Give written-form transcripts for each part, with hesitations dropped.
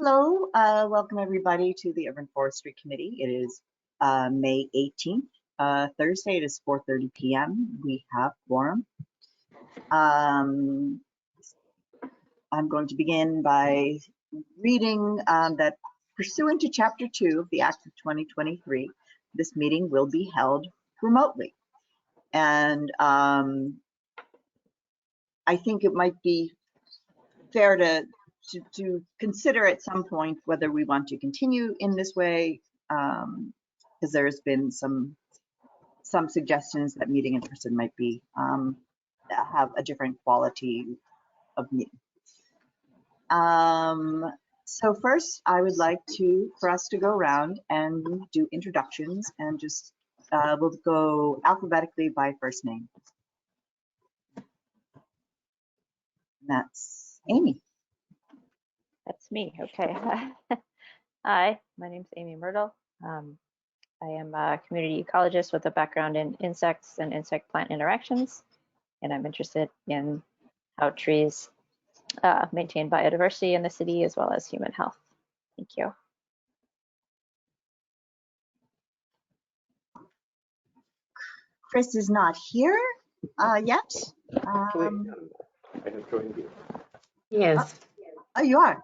Hello, welcome everybody to the Urban Forestry Committee. It is May 18th, Thursday. It is 4:30 p.m. We have quorum. I'm going to begin by reading that pursuant to Chapter 2 of the Act of 2023, this meeting will be held remotely. And I think it might be fair to consider at some point whether we want to continue in this way, because there's been some suggestions that meeting in person might be have a different quality of meeting. So first, I would like for us to go around and do introductions, and just we'll go alphabetically by first name. And that's Amy. That's me. Okay. Hi, my name's Amy Myrtle. I am a community ecologist with a background in insects and insect-plant interactions, and I'm interested in how trees maintain biodiversity in the city as well as human health. Thank you. Chris is not here yet. I have joined you. Yes. Oh, you are?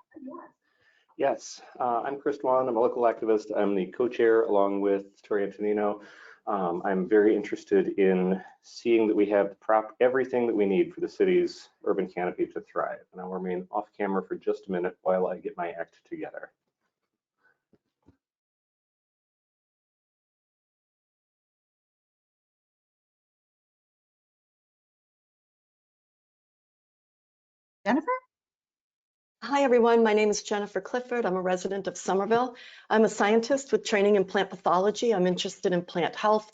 Yes, I'm Chris Dwan. I'm a local activist. I'm the co-chair along with Tori Antonino. I'm very interested in seeing that we have everything that we need for the city's urban canopy to thrive. And I'll remain off camera for just a minute while I get my act together. Jennifer? Hi, everyone. My name is Jennifer Clifford. I'm a resident of Somerville. I'm a scientist with training in plant pathology. I'm interested in plant health.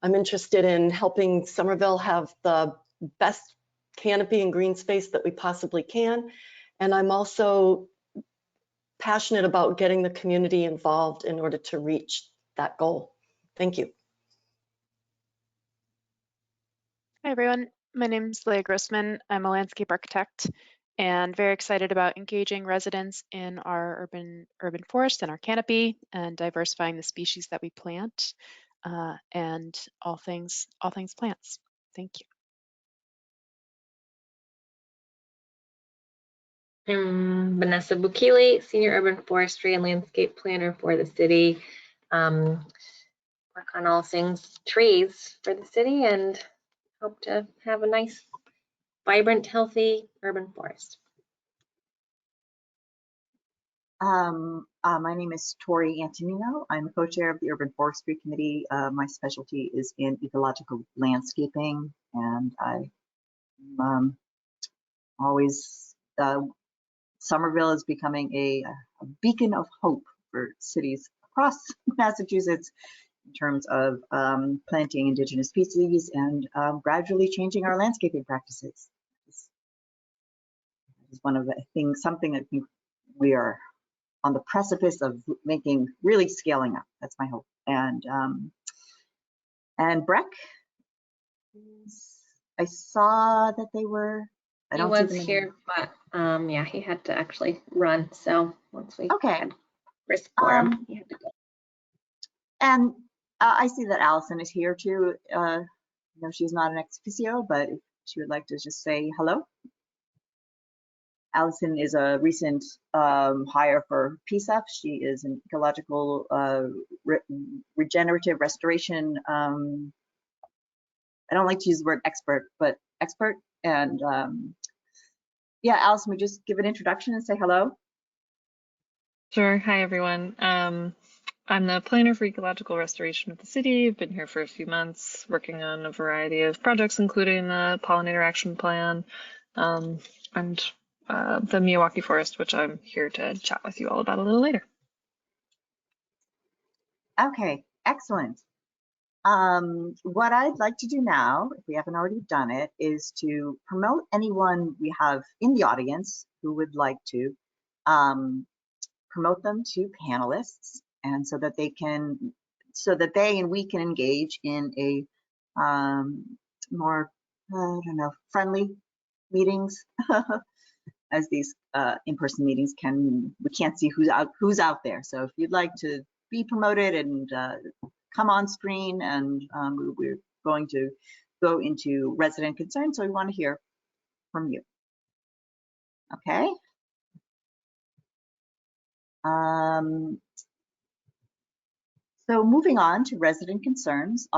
I'm interested in helping Somerville have the best canopy and green space that we possibly can. And I'm also passionate about getting the community involved in order to reach that goal. Thank you. Hi, everyone. My name is Leah Grossman. I'm a landscape architect and very excited about engaging residents in our urban forest and our canopy and diversifying the species that we plant and all things plants. Thank you. I'm Vanessa Bukili, Senior Urban Forestry and Landscape Planner for the city. Work on all things trees for the city and hope to have a nice, vibrant, healthy urban forest. My name is Tori Antonino. I'm a co-chair of the Urban Forestry Committee. My specialty is in ecological landscaping, and I'm always Somerville is becoming a beacon of hope for cities across Massachusetts in terms of planting indigenous species and gradually changing our landscaping practices. This is one of the things, something that we are on the precipice of really scaling up. That's my hope. And Breck, I saw that they were. He was here, but yeah, he had to actually run. So once we had Chris for him, he had to go. And I see that Allison is here too. No, she's not an ex officio, but if she would like to just say hello. Allison is a recent hire for PSEF. She is an ecological regenerative restoration. I don't like to use the word expert, but expert. And yeah, Allison, we just give an introduction and say hello. Sure. Hi, everyone. I'm the planner for ecological restoration of the city. I've been here for a few months, working on a variety of projects, including the pollinator action plan and the Milwaukee Forest, which I'm here to chat with you all about a little later. Okay, excellent. What I'd like to do now, if we haven't already done it, is to promote anyone we have in the audience who would like to promote them to panelists, and so that they and we can engage in a more, I don't know, friendly meetings. as these in-person meetings we can't see who's out there. So if you'd like to be promoted and come on screen, and we're going to go into resident concerns, so we want to hear from you. Okay. So moving on to resident concerns,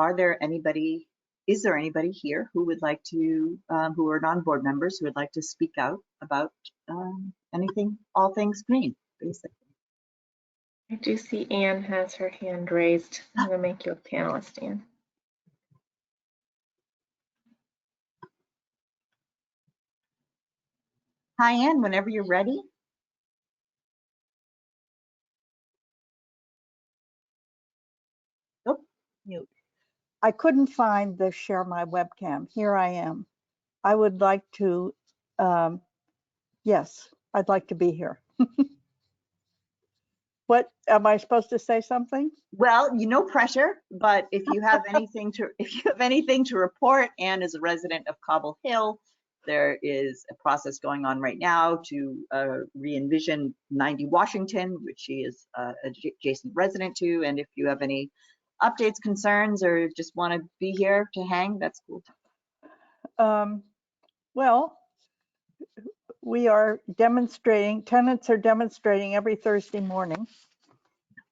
is there anybody here who would like to, who are non-board members, who would like to speak out about anything, all things green, basically? I do see Anne has her hand raised. I'm going to make you a panelist, Anne. Hi, Anne, whenever you're ready. Oh, Mute. I couldn't find the share my webcam. Here I am. I would like to, yes, I'd like to be here. What, am I supposed to say something? well, no pressure, but if you have anything to report, Anne is a resident of Cobble Hill. There is a process going on right now to re-envision 90 Washington, which she is adjacent resident to. And if you have any updates, concerns, or just want to be here to hang, that's cool too. Well, we are demonstrating, tenants are demonstrating every Thursday morning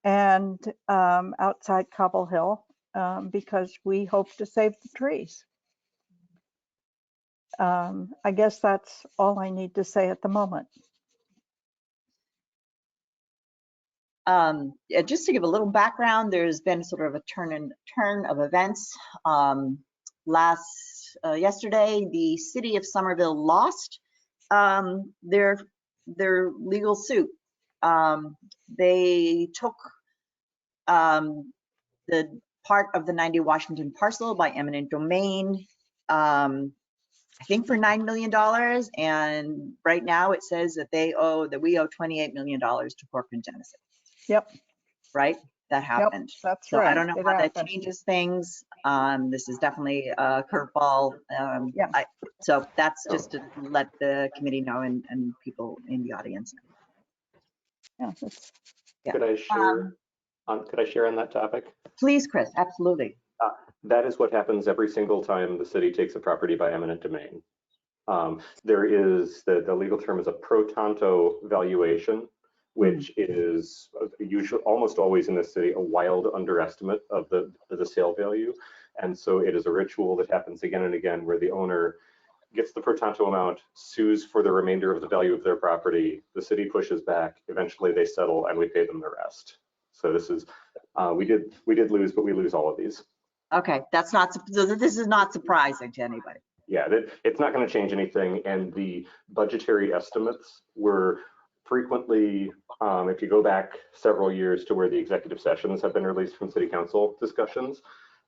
and outside Cobble Hill because we hope to save the trees. I guess that's all I need to say at the moment. Just to give a little background, there's been sort of a turn of events. Yesterday, the city of Somerville lost their legal suit. They took the part of the 90 Washington parcel by eminent domain, I think for $9 million. And right now it says that we owe $28 million to Corcoran Genesis. Yep. Right? That happened. Yep, that's so right. I don't know It how happened. that changes things. This is definitely a curveball. Yeah. So that's just to let the committee know and people in the audience know. Yeah, Yeah. Could I share on that topic? Please, Chris, absolutely. That is what happens every single time the city takes a property by eminent domain. There is, the legal term is a pro tanto valuation, which is usually almost always in this city a wild underestimate of the sale value. And so it is a ritual that happens again and again where the owner gets the pro tanto amount, sues for the remainder of the value of their property, the city pushes back, eventually they settle and we pay them the rest. So this is, we did lose, but we lose all of these. Okay, that's not, so this is not surprising to anybody. Yeah, it's not going to change anything. And the budgetary estimates were frequently, if you go back several years to where the executive sessions have been released from city council discussions,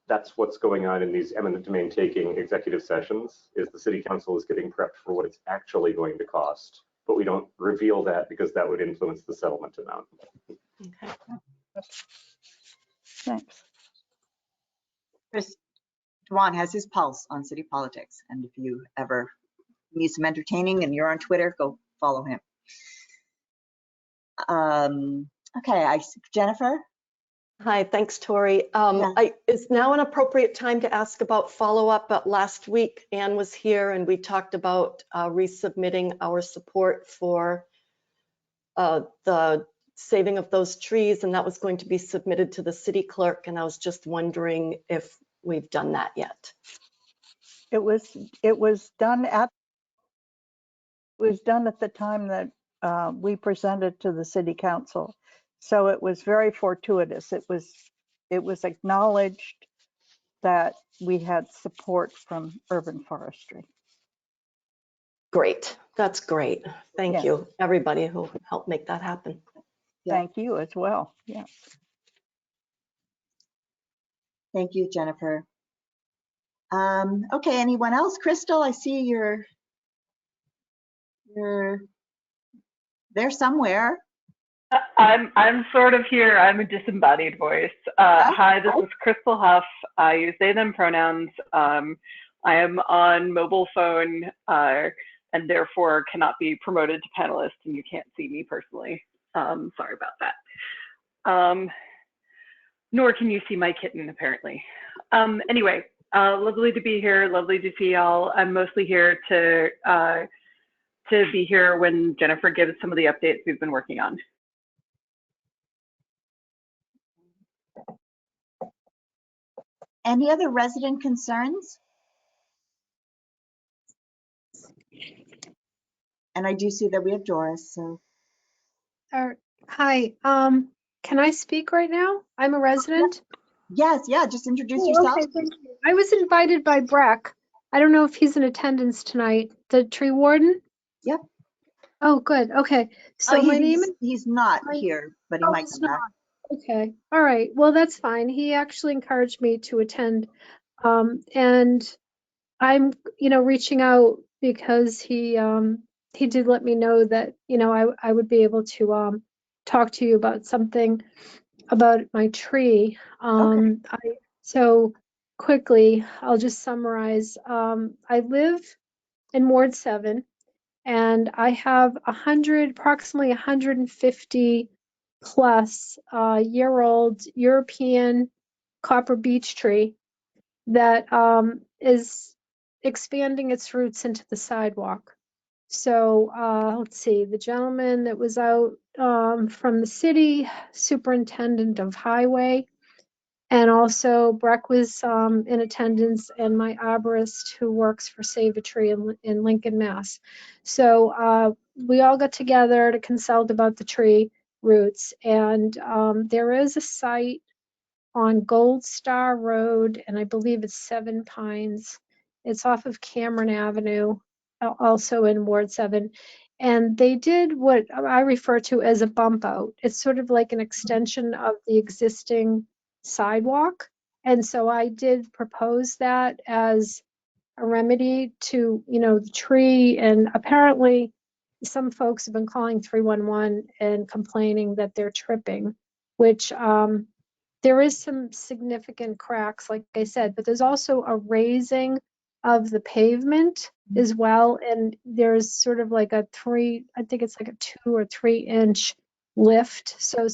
that's what's going on in these eminent domain taking executive sessions, is the city council is getting prepped for what it's actually going to cost. But we don't reveal that because that would influence the settlement amount. Okay. thanks. Chris Dwan has his pulse on city politics. And if you ever need some entertaining and you're on Twitter, go follow him. Okay, Jennifer? Hi, thanks, Tori. Yeah. Is now an appropriate time to ask about follow-up? But last week, Anne was here and we talked about resubmitting our support for the saving of those trees, and that was going to be submitted to the city clerk. And I was just wondering if we've done that yet. It was done at the time that we presented to the city council. So it was very fortuitous. It was acknowledged that we had support from urban forestry. Great, that's great. Thank Yes. you, everybody who helped make that happen. Yeah. Thank you as well. Yeah. Thank you, Jennifer. Okay, anyone else? Crystal, I see you're there somewhere. I'm sort of here. I'm a disembodied voice. Hi, this is Crystal Huff. I use they them pronouns. I am on mobile phone and therefore cannot be promoted to panelist, and you can't see me personally. Sorry about that. Nor can you see my kitten, apparently. Anyway, lovely to be here. Lovely to see y'all. I'm mostly here to be here when Jennifer gives some of the updates we've been working on. Any other resident concerns? And I do see that we have Doris, so. Hi, can I speak right now? I'm a resident. Yes, yeah, just introduce Oh, yourself. okay, thank you. I was invited by Breck. I don't know if he's in attendance tonight. The tree warden? Yep. Oh, good. Okay. So my name is. He's not here, but he Oh, might he's come back. not. Okay. All right. Well, that's fine. He actually encouraged me to attend. And I'm, reaching out because he did let me know that, I would be able to talk to you about something about my tree. Okay. So quickly, I'll just summarize. I live in Ward 7, and I have approximately 150 plus year-old European copper beech tree that is expanding its roots into the sidewalk. So let's see, the gentleman that was out from the city, superintendent of highway, and also Breck was in attendance, and my arborist who works for Save a Tree in Lincoln, Mass. So we all got together to consult about the tree roots, and there is a site on Gold Star Road, and I believe it's Seven Pines. It's off of Cameron Avenue, also in Ward 7. And they did what I refer to as a bump out. It's sort of like an extension of the existing sidewalk. And so I did propose that as a remedy to, the tree. And apparently some folks have been calling 311 and complaining that they're tripping, which there is some significant cracks, like I said, but there's also a raising of the pavement as well. And there's sort of like I think it's like a 2 or 3 inch lift. So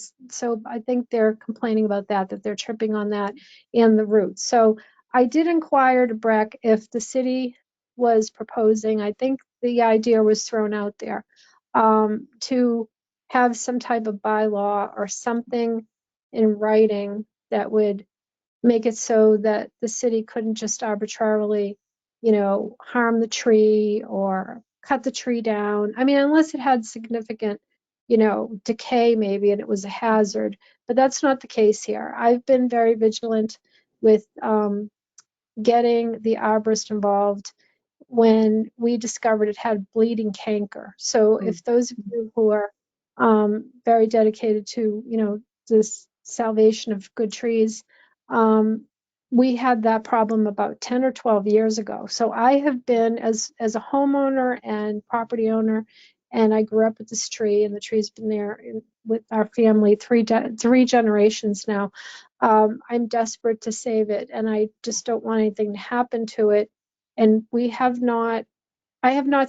I think they're complaining about that they're tripping on that and the roots. So I did inquire to Breck if the city was proposing, I think the idea was thrown out there, to have some type of bylaw or something in writing that would make it so that the city couldn't just arbitrarily, harm the tree or cut the tree down. I mean, unless it had significant, decay maybe, and it was a hazard, but that's not the case here. I've been very vigilant with getting the arborist involved when we discovered it had bleeding canker. So if those of you who are very dedicated to, this salvation of good trees, we had that problem about 10 or 12 years ago. So I have been, as a homeowner and property owner, and I grew up with this tree, and the tree's been there with our family three generations now. I'm desperate to save it, and I just don't want anything to happen to it. And I have not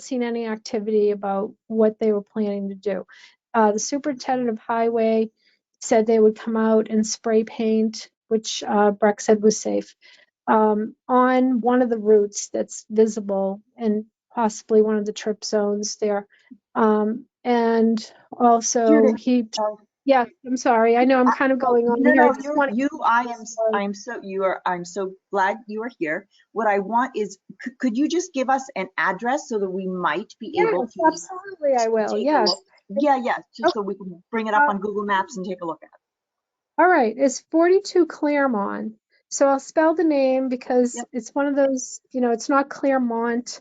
seen any activity about what they were planning to do. The superintendent of highway said they would come out and spray paint, which Breck said was safe, on one of the routes that's visible and possibly one of the trip zones there. And also yeah, I'm sorry. I know I'm kind of going on here. I'm so glad you are here. What I want is, could you just give us an address so that we might be able to? Absolutely, I will. Yes. Yeah, just so we can bring it up on Google Maps and take a look at it. All right, it's 42 Claremont. So I'll spell the name because it's one of those, it's not Claremont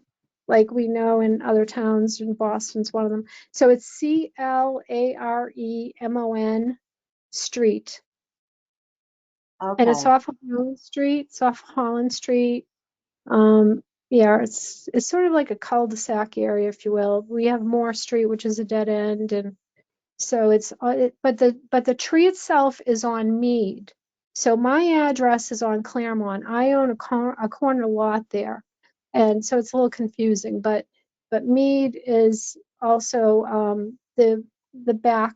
like we know in other towns, and Boston's one of them. So it's Claremon Street. Okay. And it's off of Holland Street. It's off Holland Street. Yeah, it's sort of like a cul-de-sac area, if you will. We have Moore Street, which is a dead end, and so but the tree itself is on Mead. So my address is on Claremont. I own a corner lot there, and so it's a little confusing. But but Mead is also the back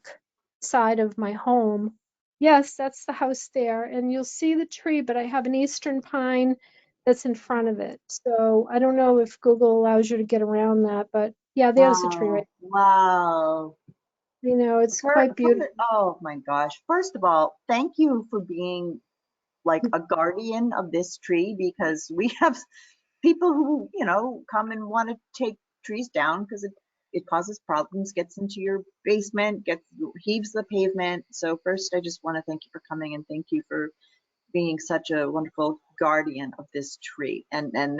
side of my home. Yes, that's the house there, and you'll see the tree, but I have an eastern pine that's in front of it. So I don't know if Google allows you to get around that, but yeah, there's the tree right. Wow. You know, it's quite beautiful. Oh my gosh. First of all, thank you for being like a guardian of this tree, because we have people who, come and want to take trees down because it causes problems, gets into your basement, heaves the pavement. So first, I just want to thank you for coming, and thank you for being such a wonderful guardian of this tree. And then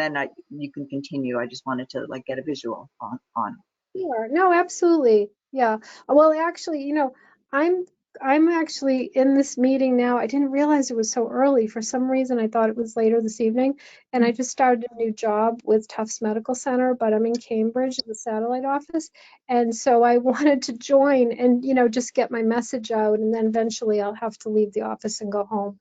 you can continue. I just wanted to like get a visual on. Sure. No, absolutely. Yeah. Well, actually, I'm actually in this meeting now. I didn't realize it was so early. For some reason, I thought it was later this evening. And I just started a new job with Tufts Medical Center, but I'm in Cambridge in the satellite office. And so I wanted to join and, just get my message out. And then eventually I'll have to leave the office and go home.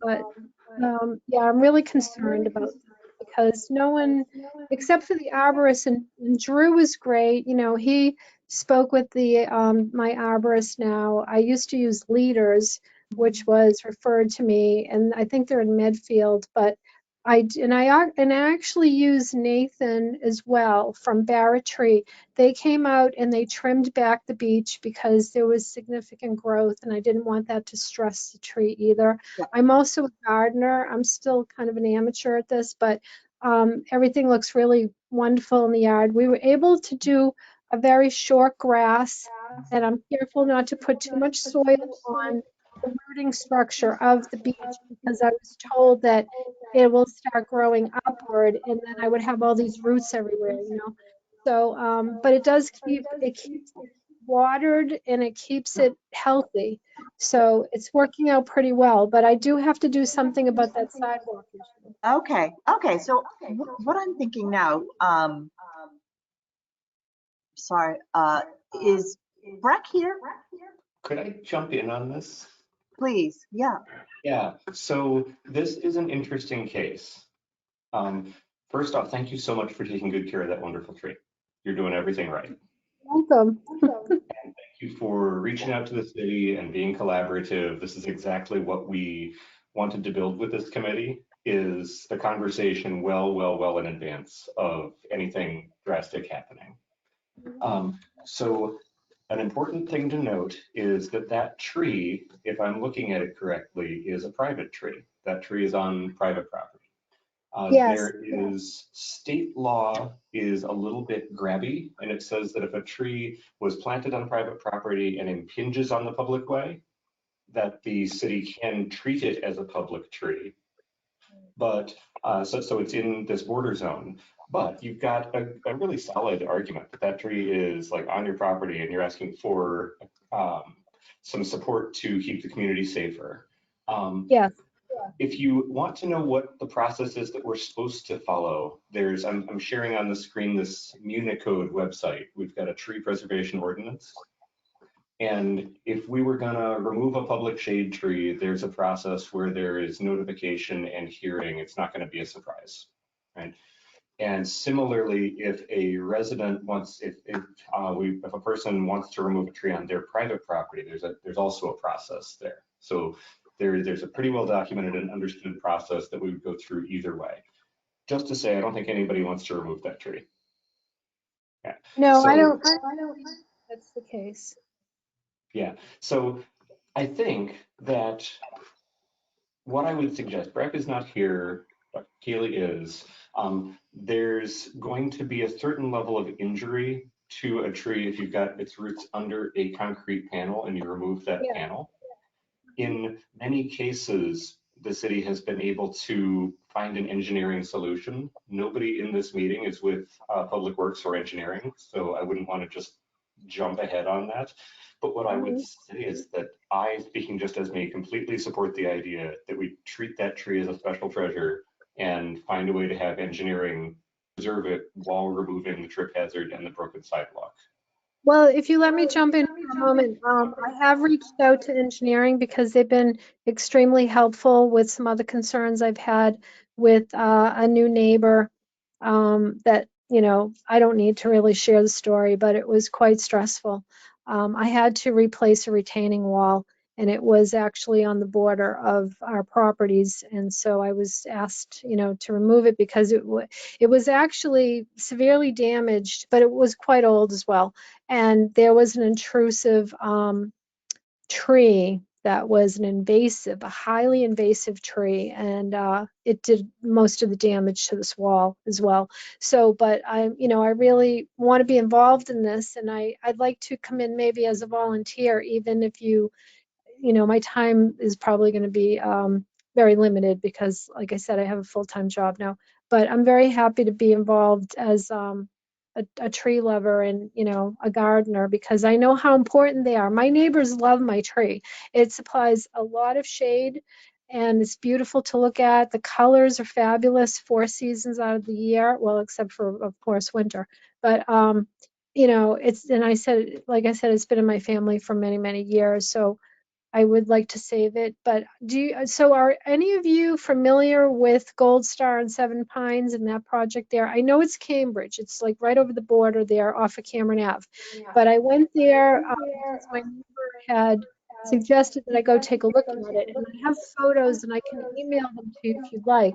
Yeah, I'm really concerned about that because no one, except for the arborist, and Drew was great. He spoke with the my arborist now. I used to use Leaders, which was referred to me, and I think they're in Medfield, but I actually use Nathan as well from Barrett Tree. They came out and they trimmed back the beech because there was significant growth, and I didn't want that to stress the tree either. Yeah. I'm also a gardener. I'm still kind of an amateur at this, but everything looks really wonderful in the yard. We were able to do a very short grass, and I'm careful not to put too much soil on the rooting structure of the beech because I was told that it will start growing upward, and then I would have all these roots everywhere. So, but it keeps it watered and it keeps it healthy. So it's working out pretty well, but I do have to do something about that sidewalk issue. Okay. So what I'm thinking now, sorry, is Breck here? Could I jump in on this? Please. Yeah. Yeah, so this is an interesting case. First off, thank you so much for taking good care of that wonderful tree. You're doing everything right. Welcome. And thank you for reaching out to the city and being collaborative. This is exactly what we wanted to build with this committee, is the conversation well in advance of anything drastic happening. So an important thing to note is that tree, if I'm looking at it correctly, is a private tree. That tree is on private property. Yes. There is state law is a little bit grabby, and it says that if a tree was planted on private property and impinges on the public way, that the city can treat it as a public tree. But so it's in this border zone. But you've got a really solid argument that tree is like on your property, and you're asking for some support to keep the community safer. Yes. If you want to know what the process is that we're supposed to follow, I'm sharing on the screen this Municode website. We've got a tree preservation ordinance. And if we were gonna remove a public shade tree, there's a process where there is notification and hearing. It's not gonna be a surprise, right? And similarly, if a resident wants, if a person wants to remove a tree on their private property, there's also a process there. So there's a pretty well documented and understood process that we would go through either way. Just to say, I don't think anybody wants to remove that tree. Yeah. No, So, I don't think that's the case. yeah. So I think that what I would suggest, Breck is not here, but Kaylee is. There's going to be a certain level of injury to a tree if you've got its roots under a concrete panel and you remove that panel. In many cases, the city has been able to find an engineering solution. Nobody in this meeting is with Public Works or engineering, so I wouldn't want to just jump ahead on that. But what I would say is that I, speaking just as me, completely support the idea that we treat that tree as a special treasure and find a way to have engineering preserve it while removing the trip hazard and the broken sidewalk. Well, if you let me jump in for a moment, I have reached out to engineering because they've been extremely helpful with some other concerns I've had with a new neighbor that you know, I don't need to really share the story, but it was quite stressful. I had to replace a retaining wall, and it was actually on the border of our properties. And so I was asked, you know, to remove it because it was actually severely damaged, but it was quite old as well. And there was an intrusive tree that was a highly invasive tree, and it did most of the damage to this wall as well. So, but you know, I really want to be involved in this, and I'd like to come in maybe as a volunteer, even if you know, my time is probably going to be very limited because, like I said, I have a full-time job now. But I'm very happy to be involved as a tree lover and, you know, a gardener, because I know how important they are. My neighbors love my tree. It supplies a lot of shade and it's beautiful to look at. The colors are fabulous 4 seasons out of the year, well, except for, of course, winter. But you know, and I said, like I said, it's been in my family for many, many years. So I would like to save it. But so are any of you familiar with Gold Star and Seven Pines and that project there? I know it's Cambridge. It's like right over the border there off of Cameron Ave. But I went there because my neighbor had suggested that I go take a look at it. And I have photos and I can email them to you if you'd like.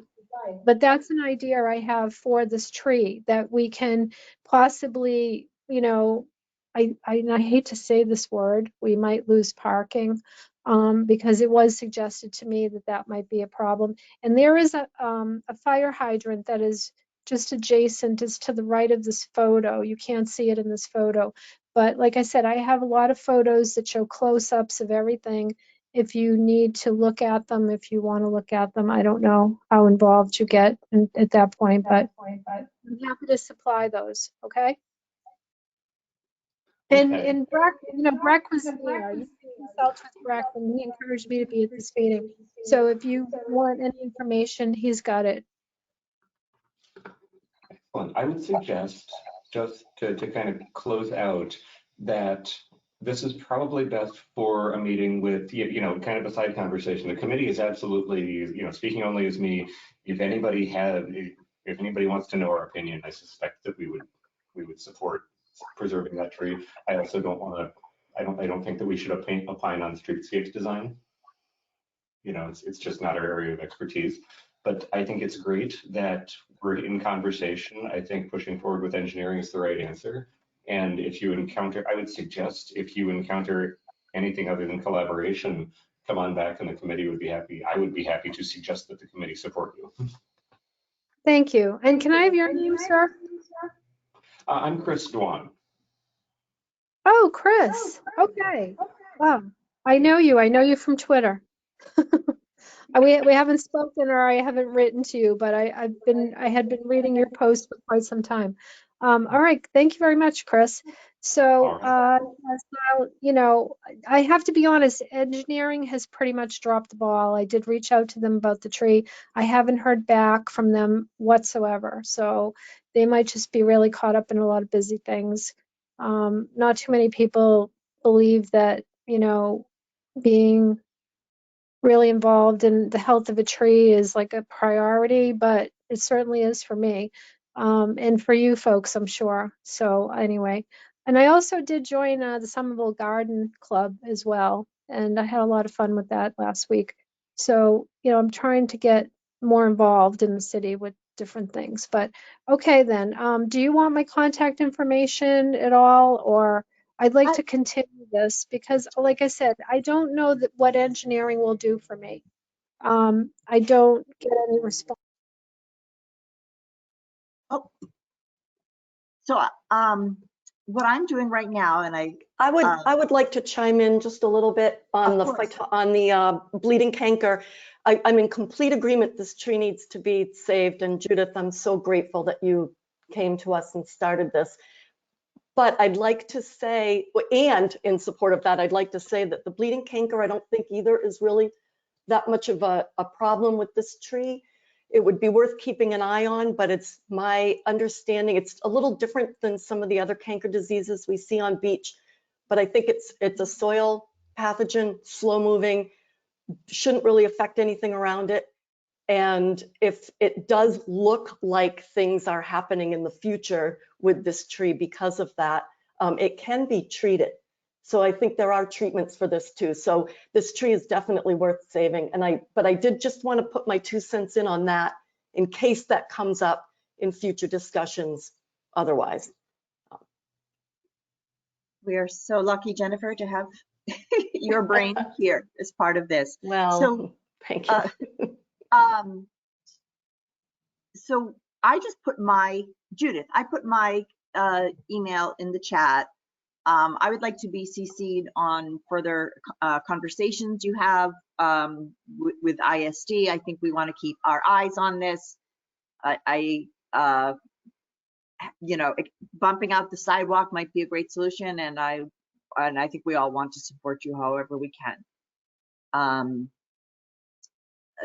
But that's an idea I have for this tree, that we can possibly, you know, I hate to say this word, we might lose parking, because it was suggested to me that that might be a problem. And there is a fire hydrant that is just adjacent, is to the right of this photo. You can't see it in this photo. But like I said, I have a lot of photos that show close-ups of everything. If you need to look at them, if you want to look at them, I don't know how involved you get at that point, but I'm happy to supply those. Okay. Okay. And Breck, you know, Breck was there. You can consult with Breck, and he encouraged me to be at this meeting. So if you want any information, he's got it. Well, I would suggest, just to kind of close out, that this is probably best for a meeting with, you know, kind of a side conversation. The committee is absolutely, you know, speaking only as me. If anybody wants to know our opinion, I suspect that we would support preserving that tree. I also don't want to, I don't think that we should opine on streetscapes design. You know, it's just not our area of expertise. But I think it's great that we're in conversation. I think pushing forward with engineering is the right answer. And if you encounter, I would suggest if you encounter anything other than collaboration, come on back and the committee would be happy. I would be happy to suggest that the committee support you. Thank you. And can I have your name, sir? I'm Chris Dwan. Oh, Chris. Okay. Wow. I know you. I know you from Twitter. We haven't spoken, or I haven't written to you, but I had been reading your post for quite some time. All right, thank you very much, Chris. So, you know, I have to be honest, engineering has pretty much dropped the ball. I did reach out to them about the tree. I haven't heard back from them whatsoever. So they might just be really caught up in a lot of busy things. Not too many people believe that, you know, being really involved in the health of a tree is like a priority, but it certainly is for me, and for you folks, I'm sure. So anyway, and I also did join the Somerville Garden Club as well, and I had a lot of fun with that last week. So, you know, I'm trying to get more involved in the city with different things. But okay then, do you want my contact information at all, or I'd like to continue this because, like I said, I don't know what engineering will do for me. I don't get any response. Oh, so what I'm doing right now, and I would like to chime in just a little bit on Of course. the bleeding canker. I'm in complete agreement. This tree needs to be saved. And Judith, I'm so grateful that you came to us and started this. But I'd like to say, and in support of that, I'd like to say that the bleeding canker, I don't think either is really that much of a problem with this tree. It would be worth keeping an eye on, but it's my understanding, it's a little different than some of the other canker diseases we see on beach. But I think it's a soil pathogen, slow moving, shouldn't really affect anything around it. And if it does look like things are happening in the future with this tree because of that, it can be treated. So I think there are treatments for this too. So this tree is definitely worth saving. But I did just want to put my 2 cents in on that in case that comes up in future discussions otherwise. We are so lucky, Jennifer, to have your brain here as part of this. Well, So, thank you. So I just put Judith, I put my email in the chat. I would like to be CC'd on further conversations you have with ISD. I think we want to keep our eyes on this. You know, bumping out the sidewalk might be a great solution, and I think we all want to support you however we can.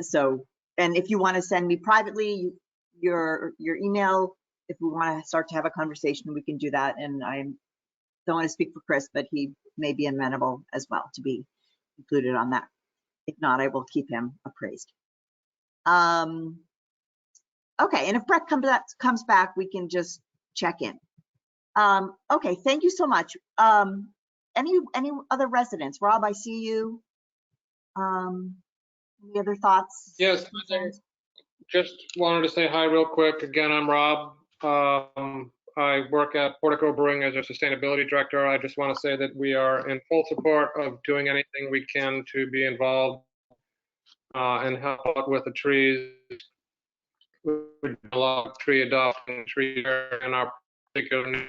So, and if you want to send me privately your email, if we want to start to have a conversation, we can do that. And I don't want to speak for Chris, but he may be amenable as well to be included on that. If not, I will keep him appraised. Okay, and if Brett comes back, we can just check in. Okay, thank you so much. Any other residents? Rob, I see you. Any other thoughts? Yes, just wanted to say hi real quick. Again, I'm Rob. I work at Portico Brewing as a sustainability director. I just want to say that we are in full support of doing anything we can to be involved and help out with the trees. We do a lot of tree adoption, tree care in our particular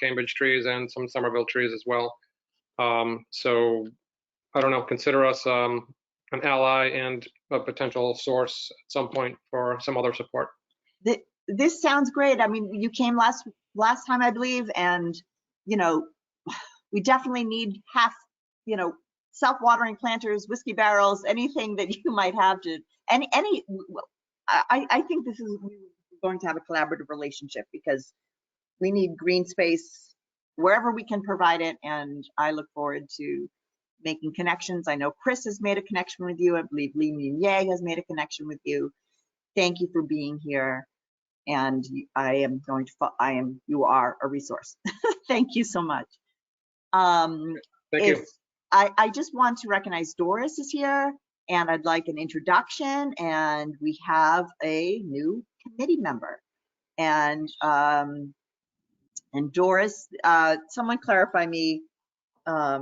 Cambridge trees and some Somerville trees as well. So I don't know, consider us an ally and a potential source at some point for some other support. This sounds great. I mean, you came last time, I believe, and you know, we definitely need self-watering planters, whiskey barrels, anything that you might have to I think this is going to have a collaborative relationship because we need green space wherever we can provide it, and I look forward to making connections. I know Chris has made a connection with you. I believe Lee Munier has made a connection with you. Thank you for being here. And you are a resource. Thank you so much. Thank you. I just want to recognize Doris is here, and I'd like an introduction, and we have a new committee member. And Doris, someone clarify me, are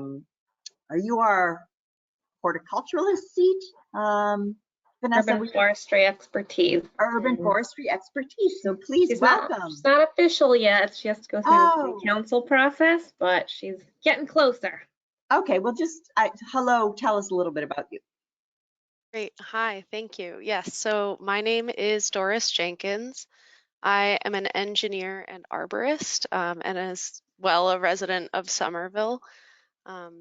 you our horticulturalist seat? Vanessa, Urban forestry expertise. Urban forestry expertise. So please welcome. She's not official yet. She has to go through the council process, but she's getting closer. Okay, well, just hello. Tell us a little bit about you. Great. Hi, thank you. Yes, so my name is Doris Jenkins. I am an engineer and arborist, and as well a resident of Somerville.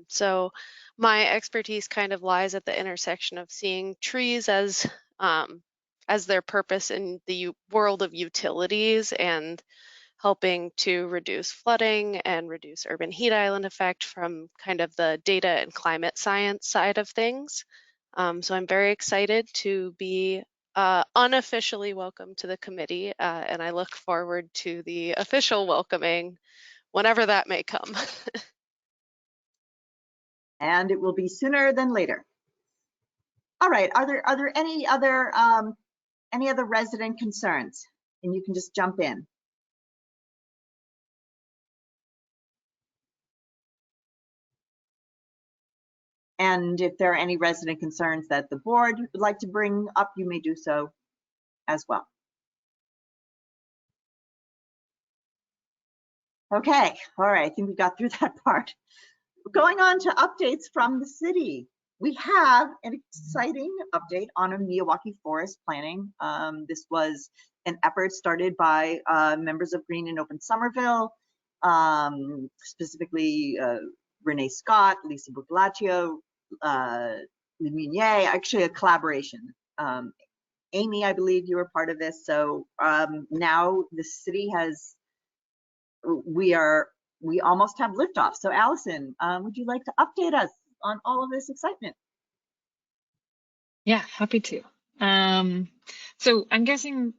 So my expertise kind of lies at the intersection of seeing trees as their purpose in the world of utilities and helping to reduce flooding and reduce urban heat island effect from kind of the data and climate science side of things. So I'm very excited to be unofficially welcomed to the committee, and I look forward to the official welcoming whenever that may come. And it will be sooner than later. All right, are there any other resident concerns? And you can just jump in. And if there are any resident concerns that the board would like to bring up, you may do so as well. Okay, all right, I think we got through that part. Going on to updates from the city. We have an exciting update on a Miyawaki forest planning. This was an effort started by members of Green and Open Somerville, specifically Renee Scott, Lisa Buglaccio, Munier, actually a collaboration. Amy, I believe you were part of this. So now the city has, we almost have liftoff. So Allison, would you like to update us on all of this excitement? Yeah, happy to. So I'm guessing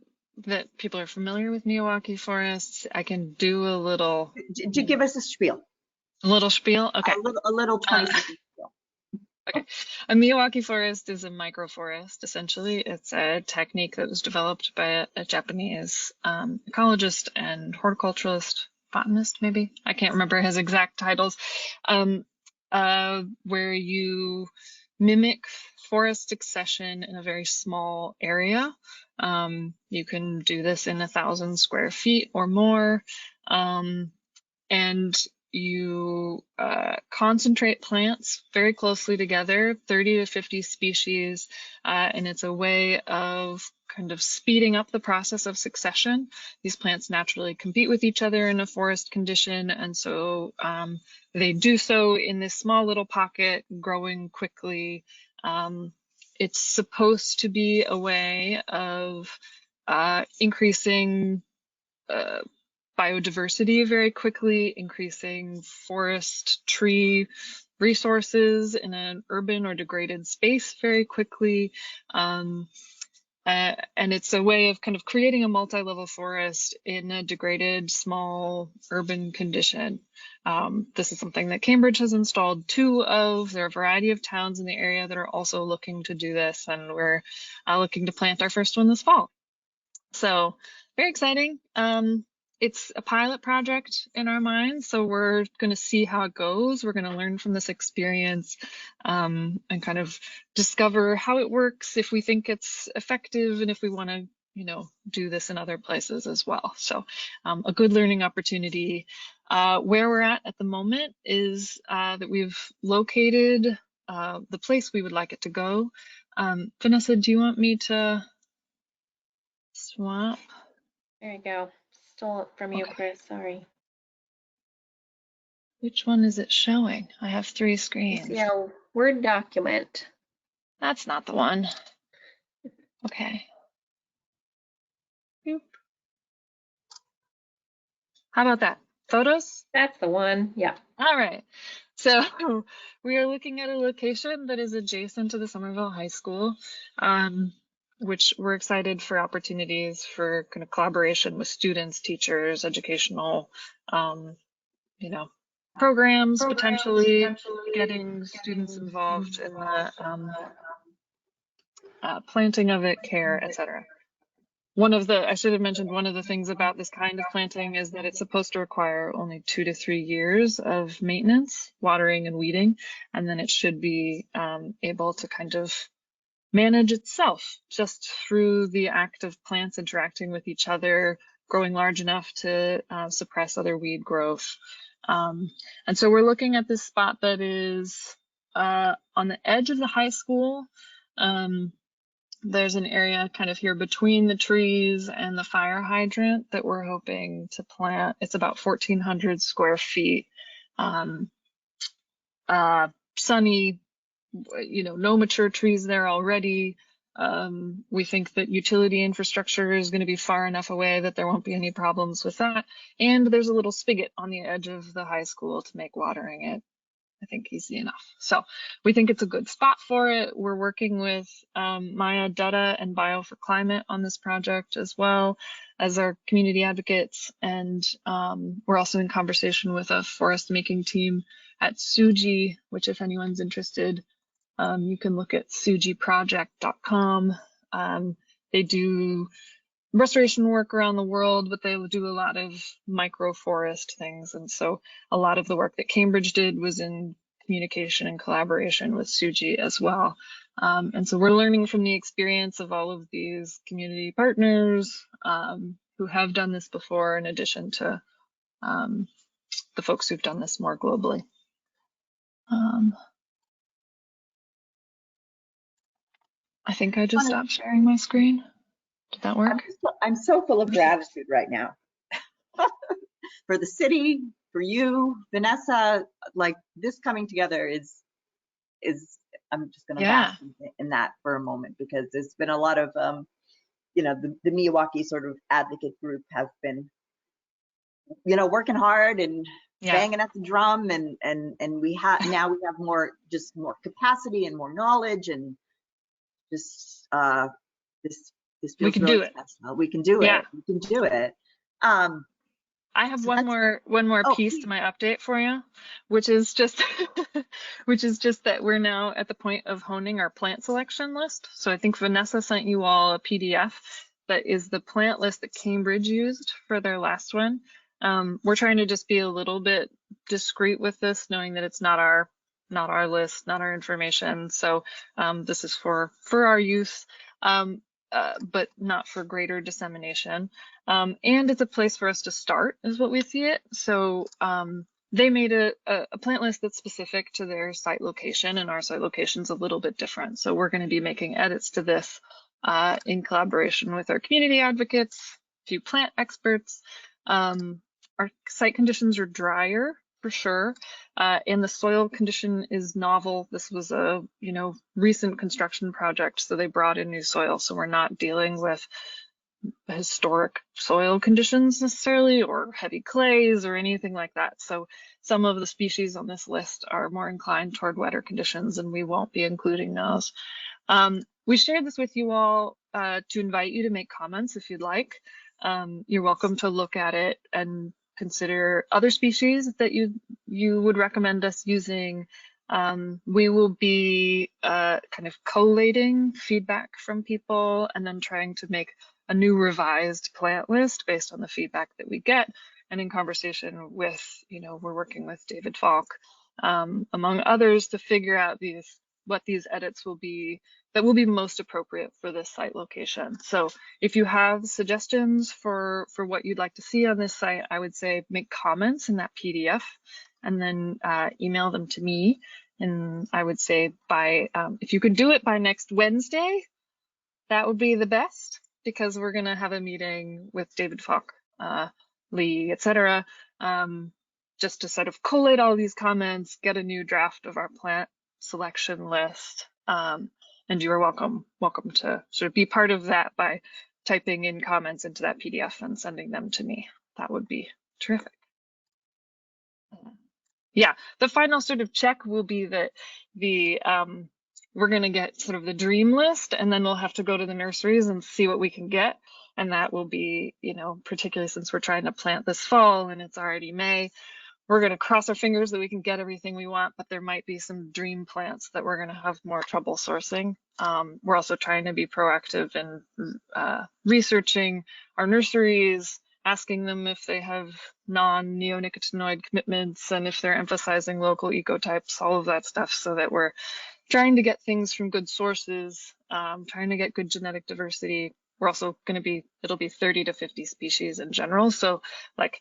that people are familiar with Miyawaki forests. I can do a little, Give us a spiel, spiel. Okay. a little 20-second spiel. Okay. A Miyawaki forest is a microforest, essentially. It's a technique that was developed by a Japanese ecologist and horticulturalist, botanist, maybe. I can't remember his exact titles. Where you mimic forest succession in a very small area. You can do this in 1,000 square feet or more. And you concentrate plants very closely together, 30 to 50 species, and it's a way of kind of speeding up the process of succession. These plants naturally compete with each other in a forest condition, and so they do so in this small little pocket, growing quickly. It's supposed to be a way of increasing biodiversity very quickly, increasing forest tree resources in an urban or degraded space very quickly. And it's a way of kind of creating a multi-level forest in a degraded, small urban condition. This is something that Cambridge has installed 2 of. There are a variety of towns in the area that are also looking to do this, and we're looking to plant our first one this fall. So very exciting. It's a pilot project in our minds, so we're going to see how it goes. We're going to learn from this experience and kind of discover how it works, if we think it's effective, and if we want to, do this in other places as well. So a good learning opportunity. Where we're at the moment is that we've located the place we would like it to go. Vanessa, do you want me to swap? There you go. Stole it from you, Okay. Chris. Sorry. Which one is it showing? I have 3 You screens. see our Word document. That's not the one. Okay. Boop. How about that? Photos? That's the one. Yeah. All right. So we are looking at a location that is adjacent to the Somerville High School, which we're excited for opportunities for kind of collaboration with students, teachers, educational, programs, potentially getting students involved in the planting of it, care, etc. I should have mentioned one of the things about this kind of planting is that it's supposed to require only 2 to 3 years of maintenance, watering and weeding, and then it should be able to kind of manage itself just through the act of plants interacting with each other, growing large enough to suppress other weed growth. And so we're looking at this spot that is on the edge of the high school. There's an area kind of here between the trees and the fire hydrant that we're hoping to plant. It's about 1,400 square feet. Sunny, no mature trees there already. We think that utility infrastructure is going to be far enough away that there won't be any problems with that. And there's a little spigot on the edge of the high school to make watering it, I think, easy enough. So we think it's a good spot for it. We're working with Maya Dutta and Bio for Climate on this project as well as our community advocates. And we're also in conversation with a forest making team at Tsuji, which if anyone's interested, you can look at tsujiproject.com. They do restoration work around the world, but they do a lot of microforest things. And so a lot of the work that Cambridge did was in communication and collaboration with Tsuji as well. And so we're learning from the experience of all of these community partners who have done this before, in addition to the folks who've done this more globally. I think I just stopped sharing my screen. Did that work? I'm so full of gratitude right now for the city, for you, Vanessa. Like, this coming together is I'm just going to bask in that for a moment, because there's been a lot of the Miyawaki sort of advocate group have been working hard and banging at the drum, and we have more capacity and more knowledge, and just this We feels can really do it. special. We can do Yeah. it. We can do it. Um, I have so one more oh, piece please. to my update for you, which is just which is just that we're now at the point of honing our plant selection list. So I think Vanessa sent you all a PDF that is the plant list that Cambridge used for their last one. We're trying to just be a little bit discreet with this, knowing that it's not our list, not our information. So this is for our use, but not for greater dissemination. And it's a place for us to start, is what we see it. So they made a plant list that's specific to their site location, and our site location's a little bit different. So we're going to be making edits to this in collaboration with our community advocates, a few plant experts. Our site conditions are drier for sure, and the soil condition is novel. This was a recent construction project, so they brought in new soil. So we're not dealing with historic soil conditions necessarily, or heavy clays or anything like that. So some of the species on this list are more inclined toward wetter conditions, and we won't be including those. We shared this with you all to invite you to make comments if you'd like. You're welcome to look at it and consider other species that you would recommend us using. We will be kind of collating feedback from people and then trying to make a new revised plant list based on the feedback that we get. And in conversation with, we're working with David Falk, among others, to figure out what these edits will be that will be most appropriate for this site location. So if you have suggestions for what you'd like to see on this site, I would say make comments in that PDF and then email them to me. And I would say if you could do it by next Wednesday, that would be the best, because we're going to have a meeting with David Falk, Lee, etc., just to sort of collate all these comments, get a new draft of our plant selection list. And you are welcome to sort of be part of that by typing in comments into that PDF and sending them to me. That would be terrific. Yeah, the final sort of check will be that we're going to get sort of the dream list, and then we'll have to go to the nurseries and see what we can get. And that will be, particularly since we're trying to plant this fall and it's already May, we're going to cross our fingers that we can get everything we want, but there might be some dream plants that we're going to have more trouble sourcing. We're also trying to be proactive in researching our nurseries, asking them if they have non-neonicotinoid commitments and if they're emphasizing local ecotypes, all of that stuff, so that we're trying to get things from good sources, trying to get good genetic diversity. We're also going to be, it'll be 30 to 50 species in general. So like,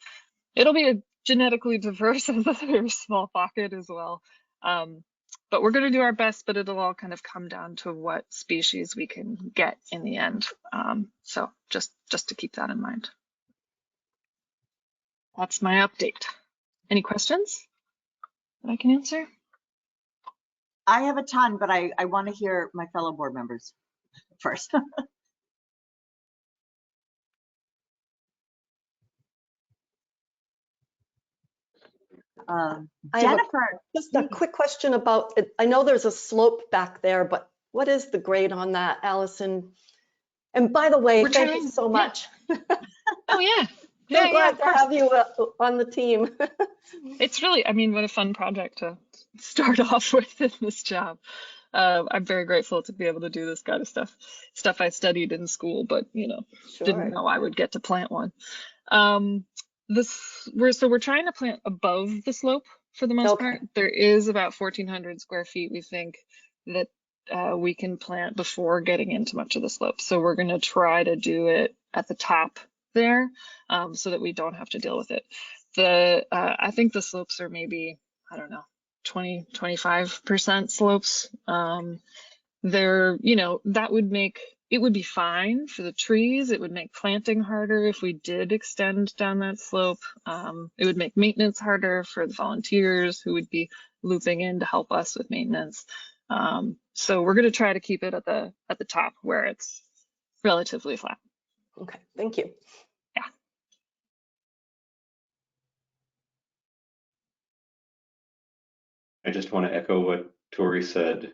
it'll be a genetically diverse as a very small pocket as well. But we're going to do our best, but it'll all kind of come down to what species we can get in the end. So just to keep that in mind. That's my update. Any questions that I can answer? I have a ton, but I want to hear my fellow board members first. Jennifer. Just a quick question about it. I know there's a slope back there, but what is the grade on that, Allison? And by the way, thank you so much. Oh, yeah. So glad to have you on the team. It's really, what a fun project to start off with in this job. I'm very grateful to be able to do this kind of stuff I studied in school, but didn't know I would get to plant one. We're trying to plant above the slope for the most part. There is about 1,400 square feet, we think, that we can plant before getting into much of the slope. So we're going to try to do it at the top there, so that we don't have to deal with it. I think the slopes are maybe, I don't know, 20-25% slopes. It would be fine for the trees. It would make planting harder if we did extend down that slope. It would make maintenance harder for the volunteers who would be looping in to help us with maintenance. So we're going to try to keep it at the top where it's relatively flat. Okay, thank you. Yeah. I just want to echo what Tori said,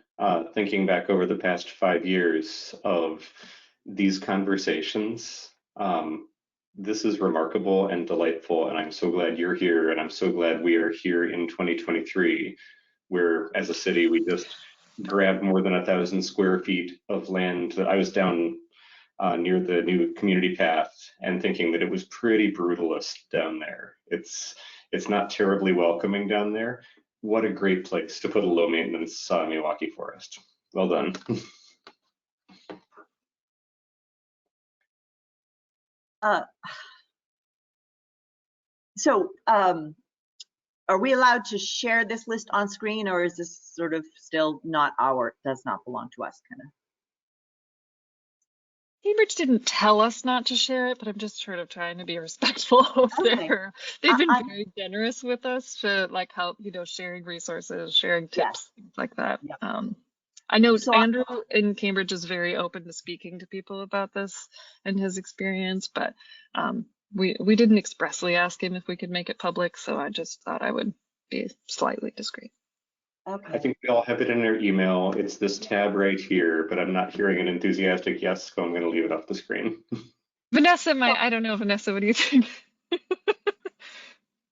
thinking back over the past 5 years of these conversations. This is remarkable and delightful, and I'm so glad you're here, and I'm so glad we are here in 2023, where as a city we just grabbed more than 1,000 square feet of land. That I was down near the new community path and thinking that it was pretty brutalist down there. It's not terribly welcoming down there. What a great place to put a low maintenance Milwaukee forest. Well done. So are we allowed to share this list on screen, or is this sort of still not does not belong to us kind of? Cambridge didn't tell us not to share it, but I'm just sort of trying to be respectful of Okay. they've been I'm, very generous with us to like help, sharing resources, sharing yes. tips, things like that. Yep. I know So Andrew in Cambridge is very open to speaking to people about this and his experience, but we didn't expressly ask him if we could make it public, so I just thought I would be slightly discreet. okay. I think we all have it in our email. It's this tab right here, but I'm not hearing an enthusiastic yes, so I'm going to leave it off the screen. Vanessa, I don't know, Vanessa, what do you think?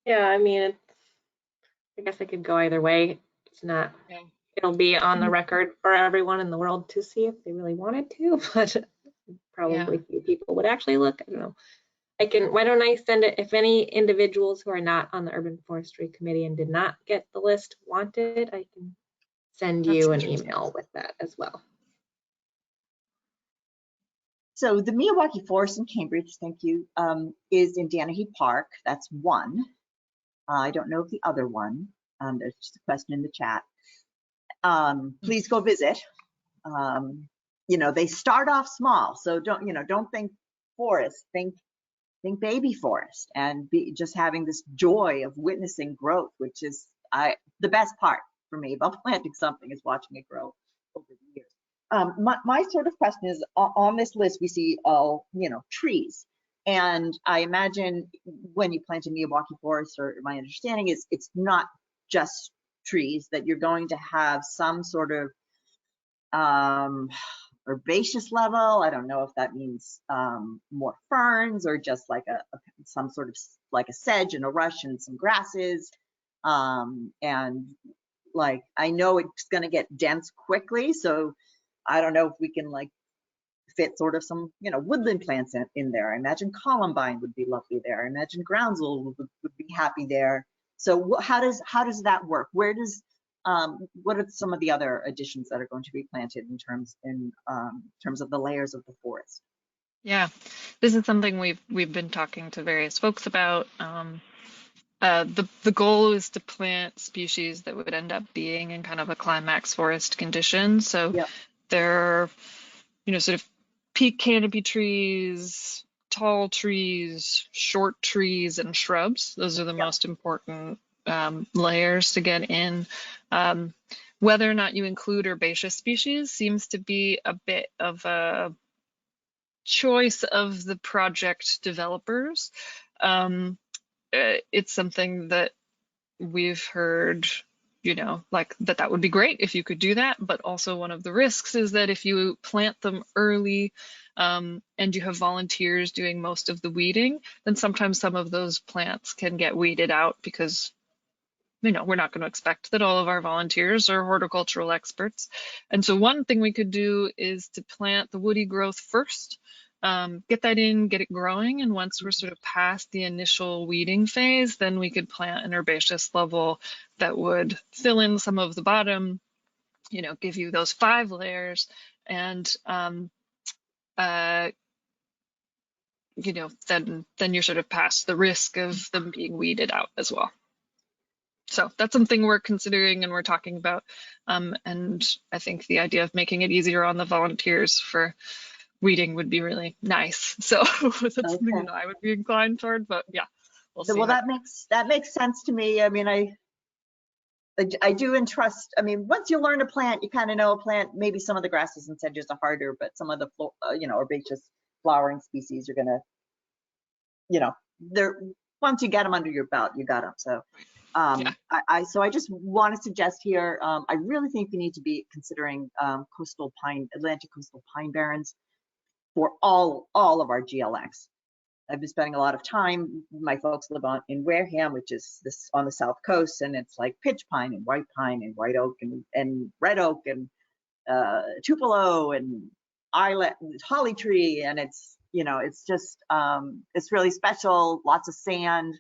Yeah, I mean, I guess it could go either way. It's not, Yeah. it'll be on the record for everyone in the world to see if they really wanted to, but probably few people would actually look. I don't know. Why don't I send it, if any individuals who are not on the Urban Forestry Committee and did not get the list wanted, I can send you an email with that as well. So the Milwaukee Forest in Cambridge, thank you, is in Danahy Park. That's one. I don't know of the other one. There's just a question in the chat. Please go visit. They start off small, so don't think forest, think baby forest, and just having this joy of witnessing growth, which is the best part for me about planting something is watching it grow over the years. My sort of question is, on this list we see all trees, and I imagine when you plant a Milwaukee forest, or my understanding is it's not just trees, that you're going to have some sort of herbaceous level. I don't know if that means more ferns or just like some sort of like a sedge and a rush and some grasses. And like, I know it's going to get dense quickly, so I don't know if we can like fit sort of some woodland plants in there. I imagine columbine would be lovely there. I imagine groundsel would be happy there. So how does that work? Where does what are some of the other additions that are going to be planted in terms of the layers of the forest? Yeah, this is something we've been talking to various folks about. The goal is to plant species that would end up being in kind of a climax forest condition. So Yep. there are, sort of peak canopy trees, tall trees, short trees, and shrubs. Those are the most important layers to get in. Whether or not you include herbaceous species seems to be a bit of a choice of the project developers. It's something that we've heard, like that would be great if you could do that. But also one of the risks is that if you plant them early and you have volunteers doing most of the weeding, then sometimes some of those plants can get weeded out because we're not going to expect that all of our volunteers are horticultural experts. And so one thing we could do is to plant the woody growth first, get that in, get it growing. And once we're sort of past the initial weeding phase, then we could plant an herbaceous level that would fill in some of the bottom, give you those 5 layers. And, then you're sort of past the risk of them being weeded out as well. So that's something we're considering and we're talking about. And I think the idea of making it easier on the volunteers for weeding would be really nice. So that's something that I would be inclined toward, but yeah, we'll see. Well, that makes sense to me. I mean, I do entrust. I mean, once you learn a plant, you kind of know a plant. Maybe some of the grasses and sedges are harder, but some of the herbaceous flowering species are gonna, they're once you get them under your belt, you got them. So. I just want to suggest here, I really think we need to be considering Atlantic coastal pine barrens. for all of our GLX. I've been spending a lot of time. My folks live in Wareham, which is this on the south coast, and it's like pitch pine and white oak and red oak and tupelo and islet holly tree, and it's, you know, it's just it's really special. Lots of sand,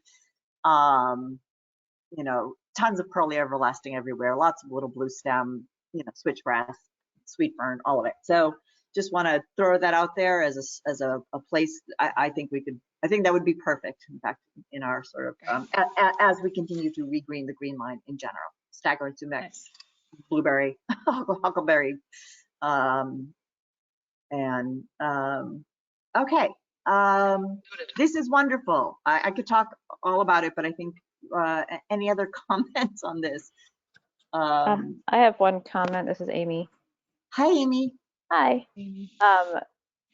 you know, tons of pearly everlasting everywhere. Lots of little blue stem, you know, switchgrass, sweet fern, all of it. So just want to throw that out there as a place. I think that would be perfect, in fact, in our sort of as we continue to regreen the green line in general. Stagger and sumac, Nice. blueberry, huckleberry, okay. This is wonderful. I could talk all about it, but I think any other comments on this? I have one comment. This is Amy. Hi, Amy. Hi.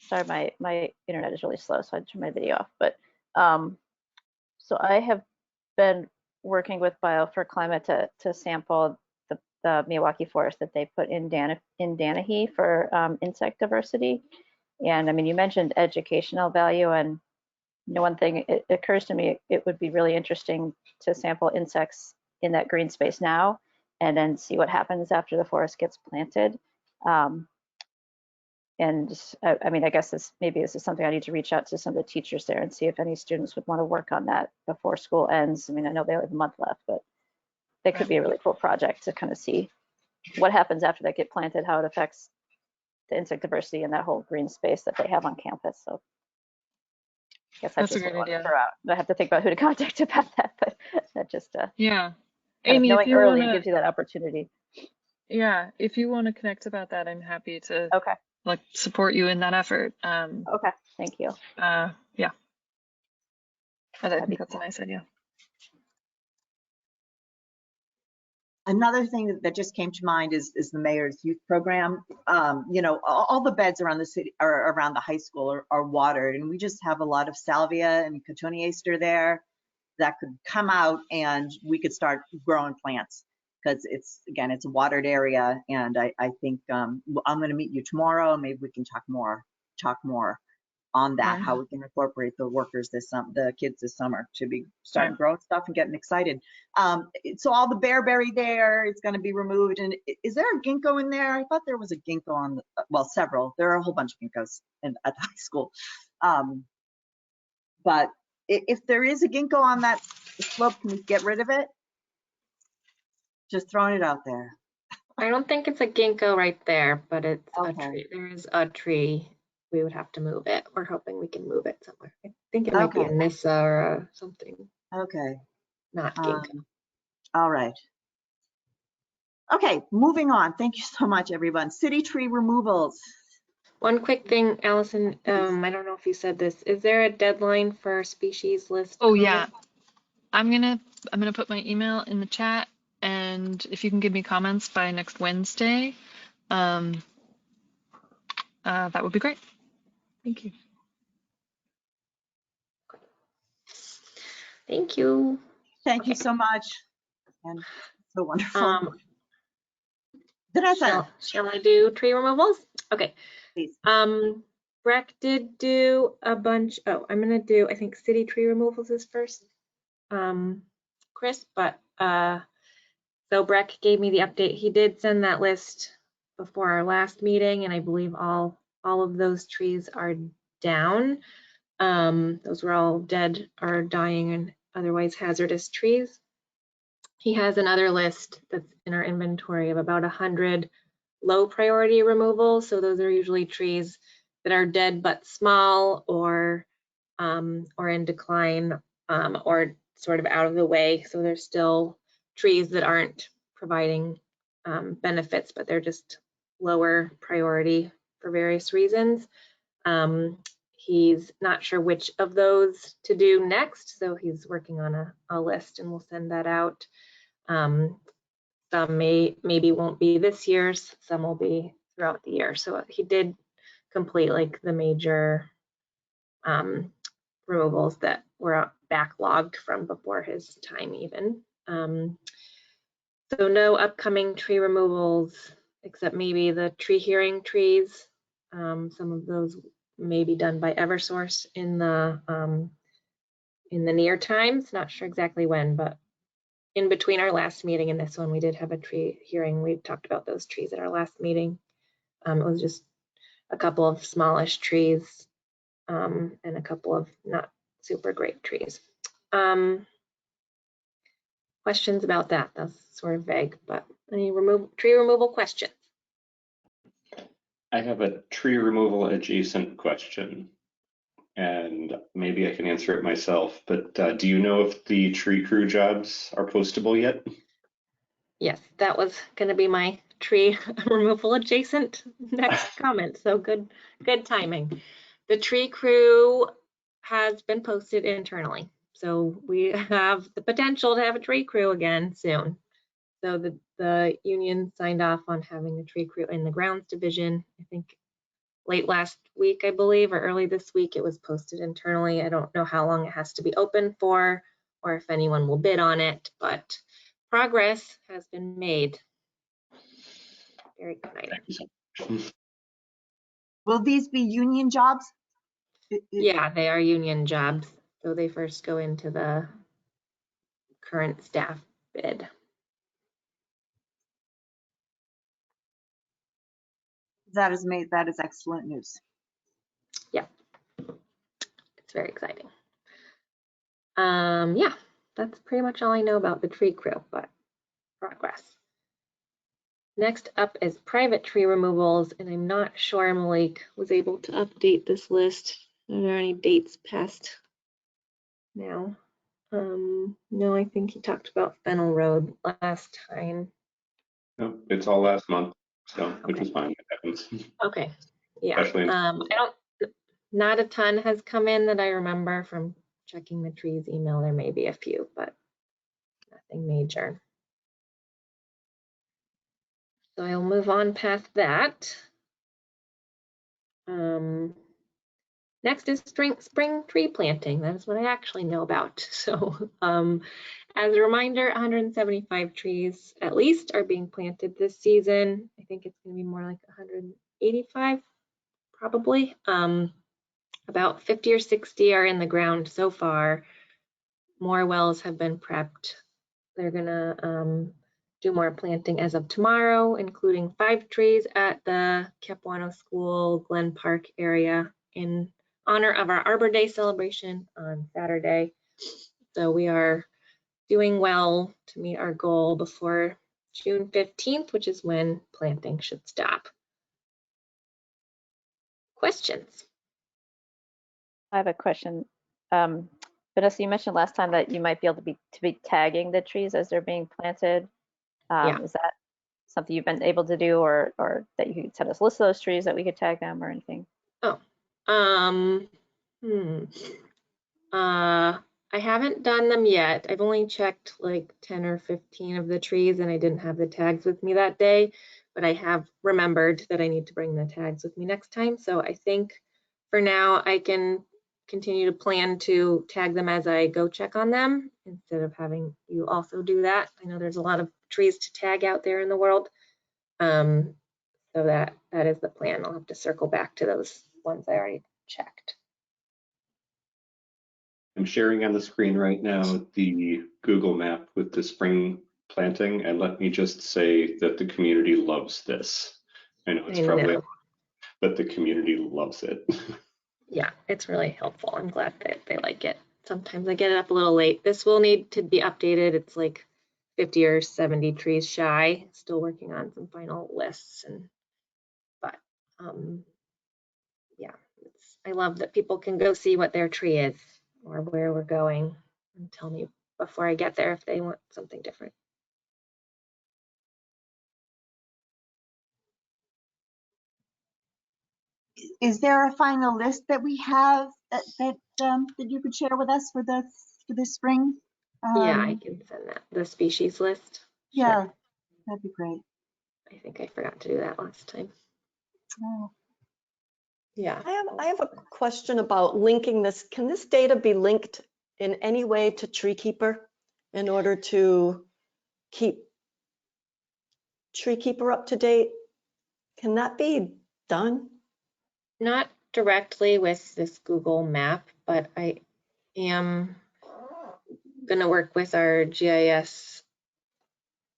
Sorry, my internet is really slow, so I turned my video off. But so I have been working with Bio for Climate to sample the Miyawaki forest that they put in Danahy for insect diversity. And I mean, you mentioned educational value, and you know, one thing, it occurs to me, it would be really interesting to sample insects in that green space now, and then see what happens after the forest gets planted. And I mean, I guess this is something I need to reach out to some of the teachers there and see if any students would want to work on that before school ends. I mean, I know they have a month left, but that could be a really cool project to kind of see what happens after they get planted, how it affects the insect diversity in that whole green space that they have on campus. So I guess that's just what I want to throw out. I have to think about who to contact about that, but that just yeah. Amy, Amy, if you early wanna, gives you that opportunity. yeah, if you want to connect about that, I'm happy to Okay. like support you in that effort. Okay, thank you. Yeah, and I That'd think be that's a nice idea. Another thing that just came to mind is the mayor's youth program. You know, all the beds around the city or around the high school are watered, and we just have a lot of salvia and cotoneaster there that could come out, and we could start growing plants, because it's, again, it's a watered area. And I think I'm going to meet you tomorrow, and maybe we can talk more on that, how we can incorporate the workers the kids this summer to be starting growing stuff and getting excited. So all the bearberry there is going to be removed. And is there a ginkgo in there? I thought there was a ginkgo on the, well, several. There are a whole bunch of ginkgos at the high school. But if there is a ginkgo on that slope, can we get rid of it? Just throwing it out there. I don't think it's a ginkgo right there, but it's a Okay. tree. There is a tree. We would have to move it. We're hoping we can move it somewhere. I think it might be a Okay. Nissa or something, Okay. not ginkgo. All right. Okay, moving on. Thank you so much, everyone. City tree removals. One quick thing, Allison, I don't know if you said this. Is there a deadline for species list? Oh yeah, I'm gonna put my email in the chat, and if you can give me comments by next Wednesday, that would be great. Thank you. Thank you. Thank you so much. And so wonderful. Shall I do tree removals? Okay. Please. Breck did do a bunch. Oh, I'm gonna do, I think, city tree removals is first, Chris, but so Breck gave me the update. He did send that list before our last meeting, and I believe all of those trees are down. Those were all dead or dying and otherwise hazardous trees. He has another list that's in our inventory of about 100 low priority removals. So those are usually trees that are dead but small, or in decline, or sort of out of the way. So they're still trees that aren't providing benefits, but they're just lower priority for various reasons. He's not sure which of those to do next, so he's working on a list, and we'll send that out. Some maybe won't be this year's, some will be throughout the year. So he did complete like the major removals that were backlogged from before his time even. So no upcoming tree removals, except maybe the tree hearing trees. Some of those may be done by Eversource in the near times. Not sure exactly when, but in between our last meeting and this one, we did have a tree hearing. We talked about those trees at our last meeting. It was just a couple of smallish trees and a couple of not super great trees. Questions about that? That's sort of vague, but any tree removal questions? I have a tree removal adjacent question, and maybe I can answer it myself, but do you know if the tree crew jobs are postable yet? Yes, that was going to be my tree removal adjacent next comment. So good timing. The tree crew has been posted internally. So we have the potential to have a tree crew again soon. So the union signed off on having a tree crew in the grounds division. I think late last week, I believe, or early this week, it was posted internally. I don't know how long it has to be open for or if anyone will bid on it, but progress has been made. Very exciting. Thank you so much. Will these be union jobs? Yeah, they are union jobs. So they first go into the current staff bid. That is excellent news. Yeah, it's very exciting. Yeah, that's pretty much all I know about the tree crew, but progress. Next up is private tree removals, and I'm not sure Malik was able to update this list. Are there any dates past now? No, I think he talked about Fennel Road last time. No, it's all last month, so which Okay. is fine. It happens. Okay, yeah. Especially Not a ton has come in that I remember from checking the trees email. There may be a few, but nothing major. So I'll move on past that. Next is spring tree planting. That's what I actually know about. So as a reminder, 175 trees at least are being planted this season. I think it's going to be more like 185 probably. About 50 or 60 are in the ground so far. More wells have been prepped. They're gonna do more planting as of tomorrow, including 5 trees at the Capuano School Glen Park area in honor of our Arbor Day celebration on Saturday. So we are doing well to meet our goal before June 15th, which is when planting should stop. Questions? I have a question. Vanessa, you mentioned last time that you might be able to be tagging the trees as they're being planted. Yeah. Is that something you've been able to do, or that you could send us a list of those trees that we could tag them or anything? Oh, I haven't done them yet. I've only checked like 10 or 15 of the trees and I didn't have the tags with me that day, but I have remembered that I need to bring the tags with me next time. So I think for now I can continue to plan to tag them as I go check on them instead of having you also do that. I know there's a lot of trees to tag out there in the world. So that is the plan. I'll have to circle back to those ones I already checked. I'm sharing on the screen right now the Google map with the spring planting, and let me just say that the community loves this. I know it's probably, but the community loves it. Yeah, it's really helpful. I'm glad that they like it. Sometimes I get it up a little late. This will need to be updated. It's like 50 or 70 trees shy. Still working on some final lists, but yeah, I love that people can go see what their tree is or where we're going and tell me before I get there if they want something different. Is there a final list that we have that you could share with us for the spring? Yeah, I can send that, the species list. Yeah, Sure. that'd be great. I think I forgot to do that last time. Oh. Yeah. I have a question about linking this. Can this data be linked in any way to TreeKeeper in order to keep TreeKeeper up to date? Can that be done? Not directly with this Google map, but I am gonna work with our GIS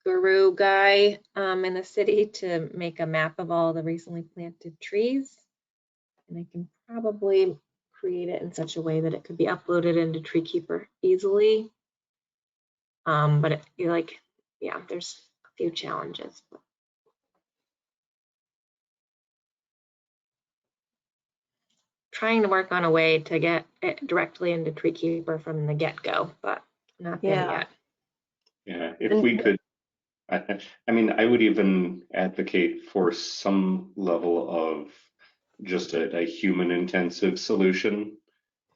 guru guy in the city to make a map of all the recently planted trees. And I can probably create it in such a way that it could be uploaded into TreeKeeper easily. But yeah, there's a few challenges. Trying to work on a way to get it directly into TreeKeeper from the get-go, but not there yet. Yeah, if we could, I mean, I would even advocate for some level of just a human intensive solution,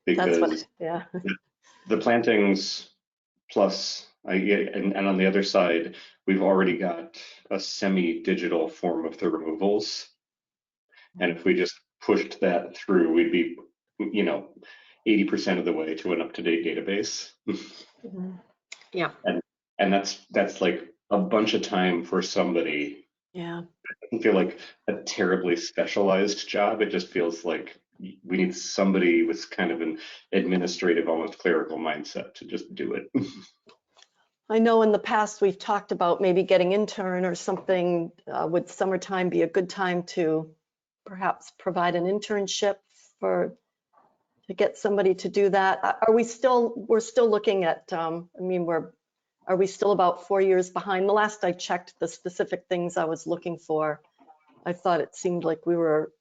because the plantings plus, and on the other side, we've already got a semi-digital form of the removals. And if we just pushed that through, we'd be, 80% of the way to an up-to-date database. Yeah. And that's like a bunch of time for somebody. Yeah. It doesn't feel like a terribly specialized job. It just feels like we need somebody with kind of an administrative, almost clerical mindset to just do it. I know in the past we've talked about maybe getting intern or something. Would summertime be a good time to perhaps provide an internship to get somebody to do that? We're still looking at, are we still about 4 years behind? The last I checked the specific things I was looking for, I thought it seemed like we were.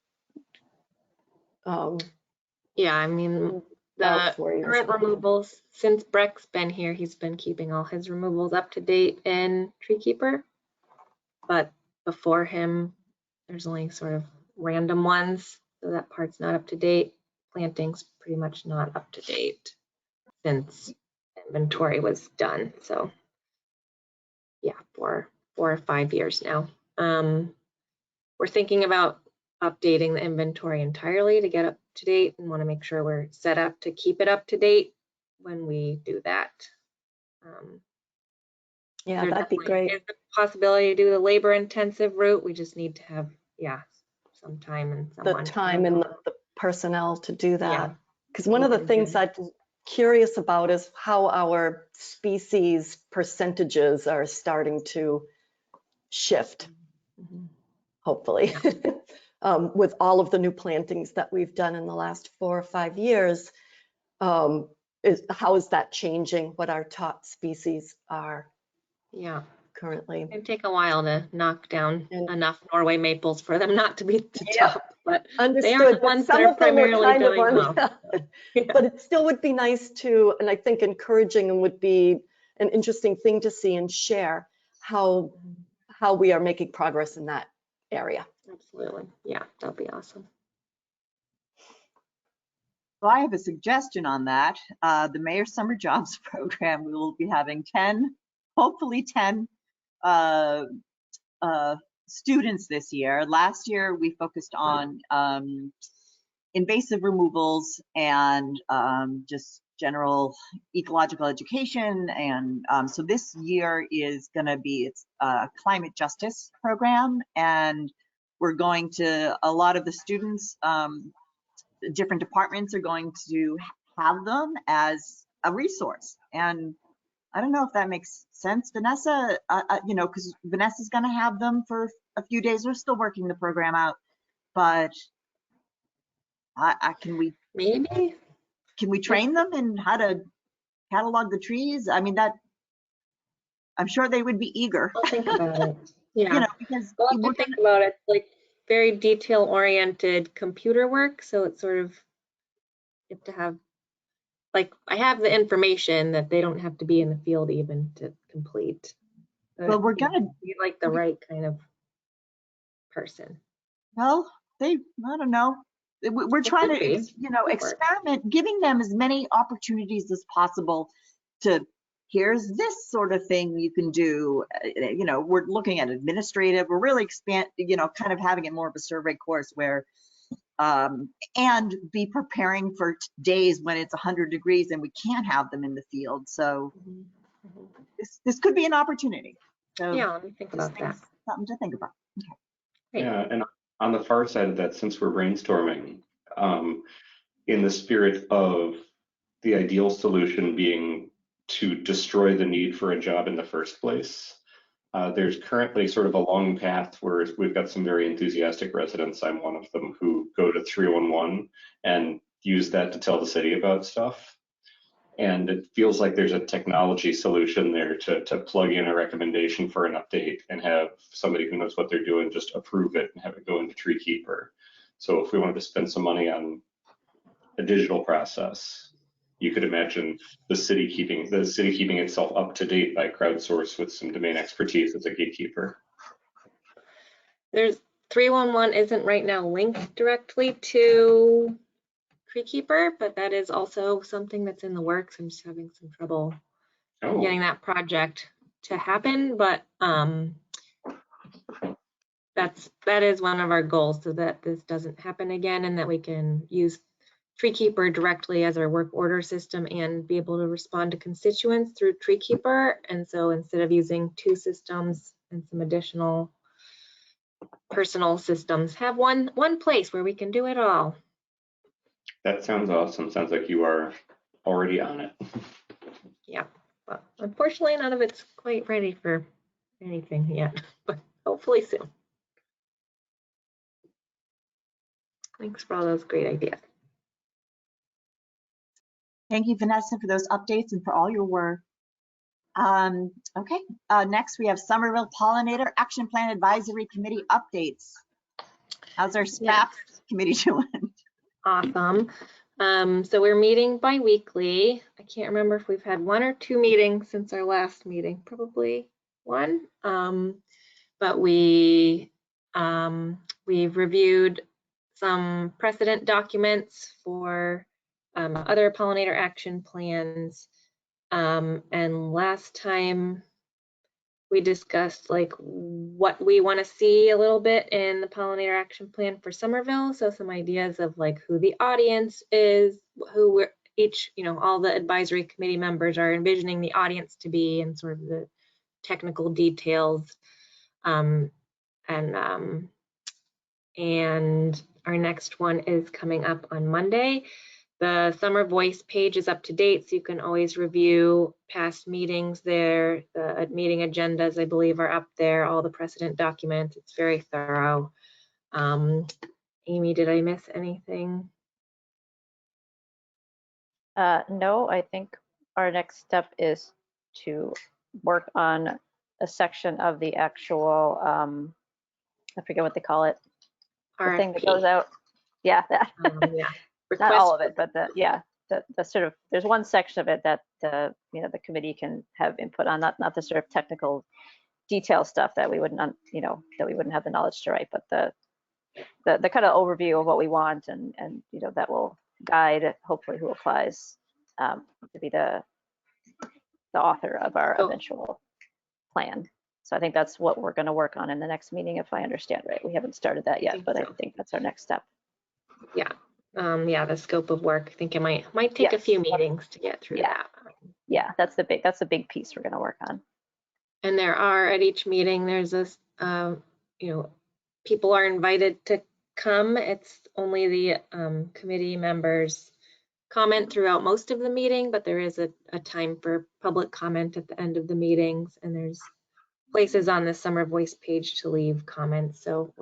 Yeah, I mean, the current removals, since Breck's been here, he's been keeping all his removals up to date in TreeKeeper. But before him, there's only sort of random ones, so that part's not up to date. Planting's pretty much not up to date since inventory was done. So yeah, 4 or 5 years now. We're thinking about updating the inventory entirely to get up to date, and want to make sure we're set up to keep it up to date when we do that. Yeah, that'd be great. Is the possibility to do the labor intensive route. We just need to have, some time and someone. The time and the personnel to do that. Because one of the things I'm curious about is how our species percentages are starting to shift, hopefully. With all of the new plantings that we've done in the last 4 or 5 years, how is that changing what our top species are? Yeah, currently. It'd take a while to knock down enough Norway maples for them not to be the top, but they are the ones that are primarily dying off. But it still would be nice to, and I think encouraging, and would be an interesting thing to see and share how we are making progress in that area. Absolutely. Yeah, that'd be awesome. Well, I have a suggestion on that. The Mayor's Summer Jobs Program, we will be having hopefully 10 students this year. Last year, we focused on invasive removals and just general ecological education. And so this year is going to be its climate justice program. And we're going to, a lot of the students, different departments are going to have them as a resource. And I don't know if that makes sense, Vanessa, because Vanessa's going to have them for a few days. We're still working the program out, but can we train them in how to catalog the trees? I mean, I'm sure they would be eager. I'll think about it. Yeah, because we'll think about it. Like very detail oriented computer work. So it's sort of, you have to have, like, I have the information that they don't have to be in the field even to complete. Well, we're gonna be like the right kind of person. Well, I don't know. We're trying to, experiment, giving them as many opportunities as possible to, here's this sort of thing you can do. We're looking at administrative, we're really kind of having it more of a survey course where, and be preparing for days when it's 100 degrees and we can't have them in the field. So this could be an opportunity. So yeah, let me think about that. Something to think about. Okay. Yeah, and on the far side of that, since we're brainstorming, in the spirit of the ideal solution being to destroy the need for a job in the first place. There's currently sort of a long path where we've got some very enthusiastic residents, I'm one of them, who go to 311 and use that to tell the city about stuff. And it feels like there's a technology solution there to plug in a recommendation for an update and have somebody who knows what they're doing just approve it and have it go into TreeKeeper. So if we wanted to spend some money on a digital process, you could imagine the city keeping itself up to date by crowdsource with some domain expertise as a gatekeeper. There's 311 isn't right now linked directly to TreeKeeper, but that is also something that's in the works. I'm just having some trouble getting that project to happen, but that is one of our goals, so that this doesn't happen again and that we can use TreeKeeper directly as our work order system and be able to respond to constituents through TreeKeeper. And so instead of using two systems and some additional personal systems, have one place where we can do it all. That sounds awesome. Sounds like you are already on it. Yeah, but unfortunately none of it's quite ready for anything yet, but hopefully soon. Thanks for all those great ideas. Thank you, Vanessa, for those updates and for all your work. Okay, next we have Somerville Pollinator Action Plan Advisory Committee updates. How's our SPAP committee doing? Awesome. So we're meeting bi-weekly. I can't remember if we've had one or two meetings since our last meeting, probably one. But we've reviewed some precedent documents for other pollinator action plans. And last time we discussed like what we want to see a little bit in the pollinator action plan for Somerville. So some ideas of like who the audience is, who we're each, all the advisory committee members are envisioning the audience to be, and sort of the technical details. And our next one is coming up on Monday. The Summer Voice page is up to date, so you can always review past meetings there. The meeting agendas, I believe, are up there, all the precedent documents. It's very thorough. Amy, did I miss anything? No, I think our next step is to work on a section of the actual, I forget what they call it, the thing that goes out. Yeah, that. Yeah. Not all of it, but the sort of, there's one section of it that the committee can have input on, not the sort of technical detail stuff that we wouldn't that we wouldn't have the knowledge to write, but the kind of overview of what we want, and that will guide hopefully who applies to be the author of our eventual plan. So I think that's what we're going to work on in the next meeting, if I understand right. We haven't started that yet, but I think that's our next step. Yeah. The scope of work. I think it might take a few meetings to get through that. Yeah, that's the big piece we're going to work on. And there are at each meeting, there's this, people are invited to come. It's only the committee members comment throughout most of the meeting, but there is a time for public comment at the end of the meetings, and there's places on the Summer Voice page to leave comments. So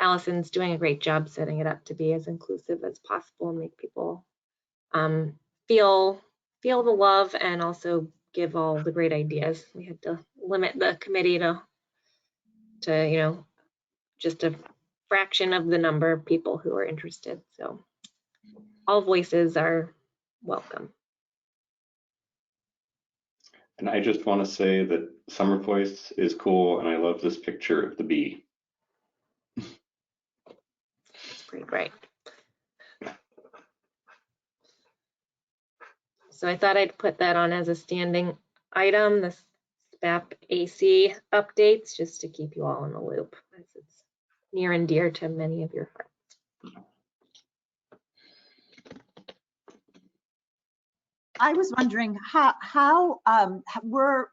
Allison's doing a great job setting it up to be as inclusive as possible and make people feel the love and also give all the great ideas. We had to limit the committee to just a fraction of the number of people who are interested. So all voices are welcome. And I just want to say that Summer Voice is cool, and I love this picture of the bee. It's pretty great. So I thought I'd put that on as a standing item, the SPAP AC updates, just to keep you all in the loop, as it's near and dear to many of your hearts. I was wondering how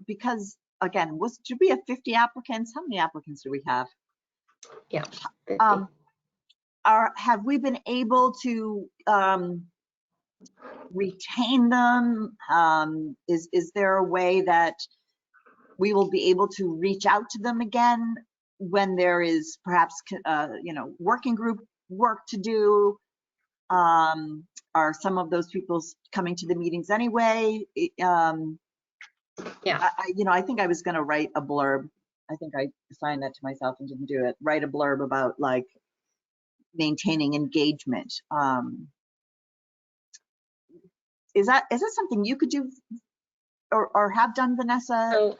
because again, should we have 50 applicants? How many applicants do we have? Yeah, 50. have we been able to retain them? Is there a way that we will be able to reach out to them again when there is perhaps, working group work to do? Are some of those people coming to the meetings anyway? Yeah. I think I was going to write a blurb. I think I assigned that to myself and didn't do it. Write a blurb about like maintaining engagement. Is that something you could do or have done, Vanessa? So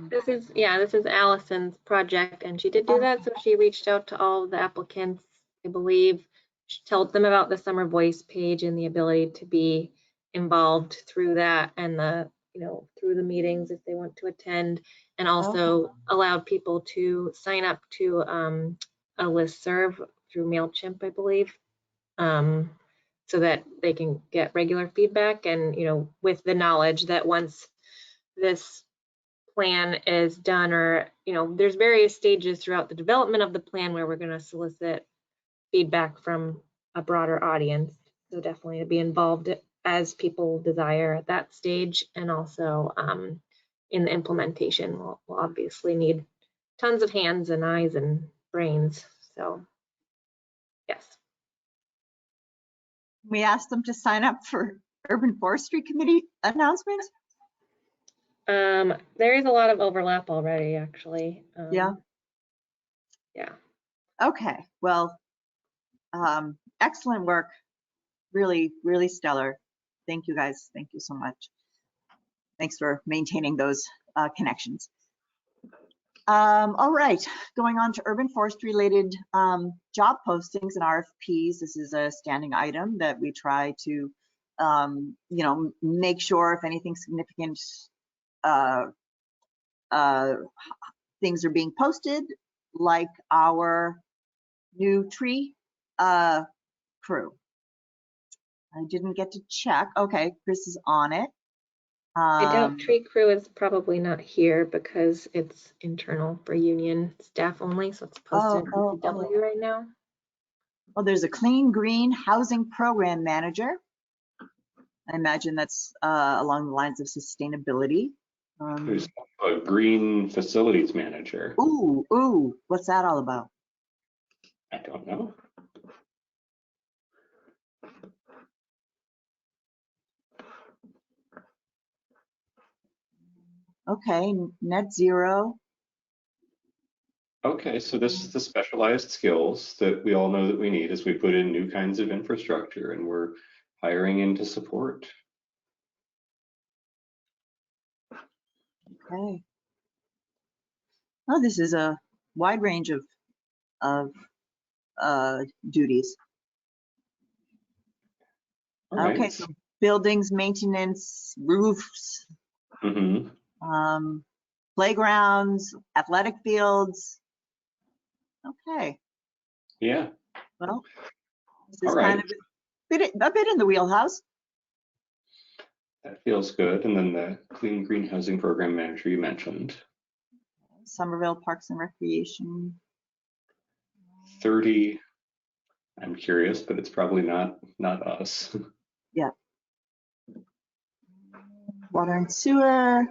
this is Allison's project, and she did do that. So she reached out to all the applicants, I believe. She told them about the Summer Voice page and the ability to be involved through that, and through the meetings if they want to attend, and also allowed people to sign up to a listserv through MailChimp, I believe, so that they can get regular feedback, and with the knowledge that once this plan is done, or there's various stages throughout the development of the plan where we're going to solicit feedback from a broader audience. So definitely to be involved as people desire at that stage, and also in the implementation, we'll obviously need tons of hands and eyes and brains. So yes. We asked them to sign up for Urban Forestry Committee announcements. There is a lot of overlap already, actually. Yeah. Okay. Well, excellent work. Really, really stellar. Thank you guys. Thank you so much. Thanks for maintaining those connections. All right, going on to urban forestry related job postings and RFPs. This is a standing item that we try to, make sure if anything significant things are being posted, like our new tree crew. I didn't get to check. Okay, Chris is on it. I doubt tree crew is probably not here because it's internal for union staff only, so it's posted in DPW right now. Well, there's a clean green housing program manager. I imagine that's along the lines of sustainability. There's a green facilities manager. Ooh, what's that all about? I don't know. Okay, net zero. Okay, so this is the specialized skills that we all know that we need as we put in new kinds of infrastructure, and we're hiring in to support. Okay. Oh, this is a wide range of duties. All okay, right. so buildings, maintenance, roofs, playgrounds, athletic fields. Okay. Yeah. Well, this is kind of a bit in the wheelhouse. That feels good. And then the clean green housing program manager you mentioned. Somerville Parks and Recreation. 30. I'm curious, but it's probably not us. Yeah. Water and sewer.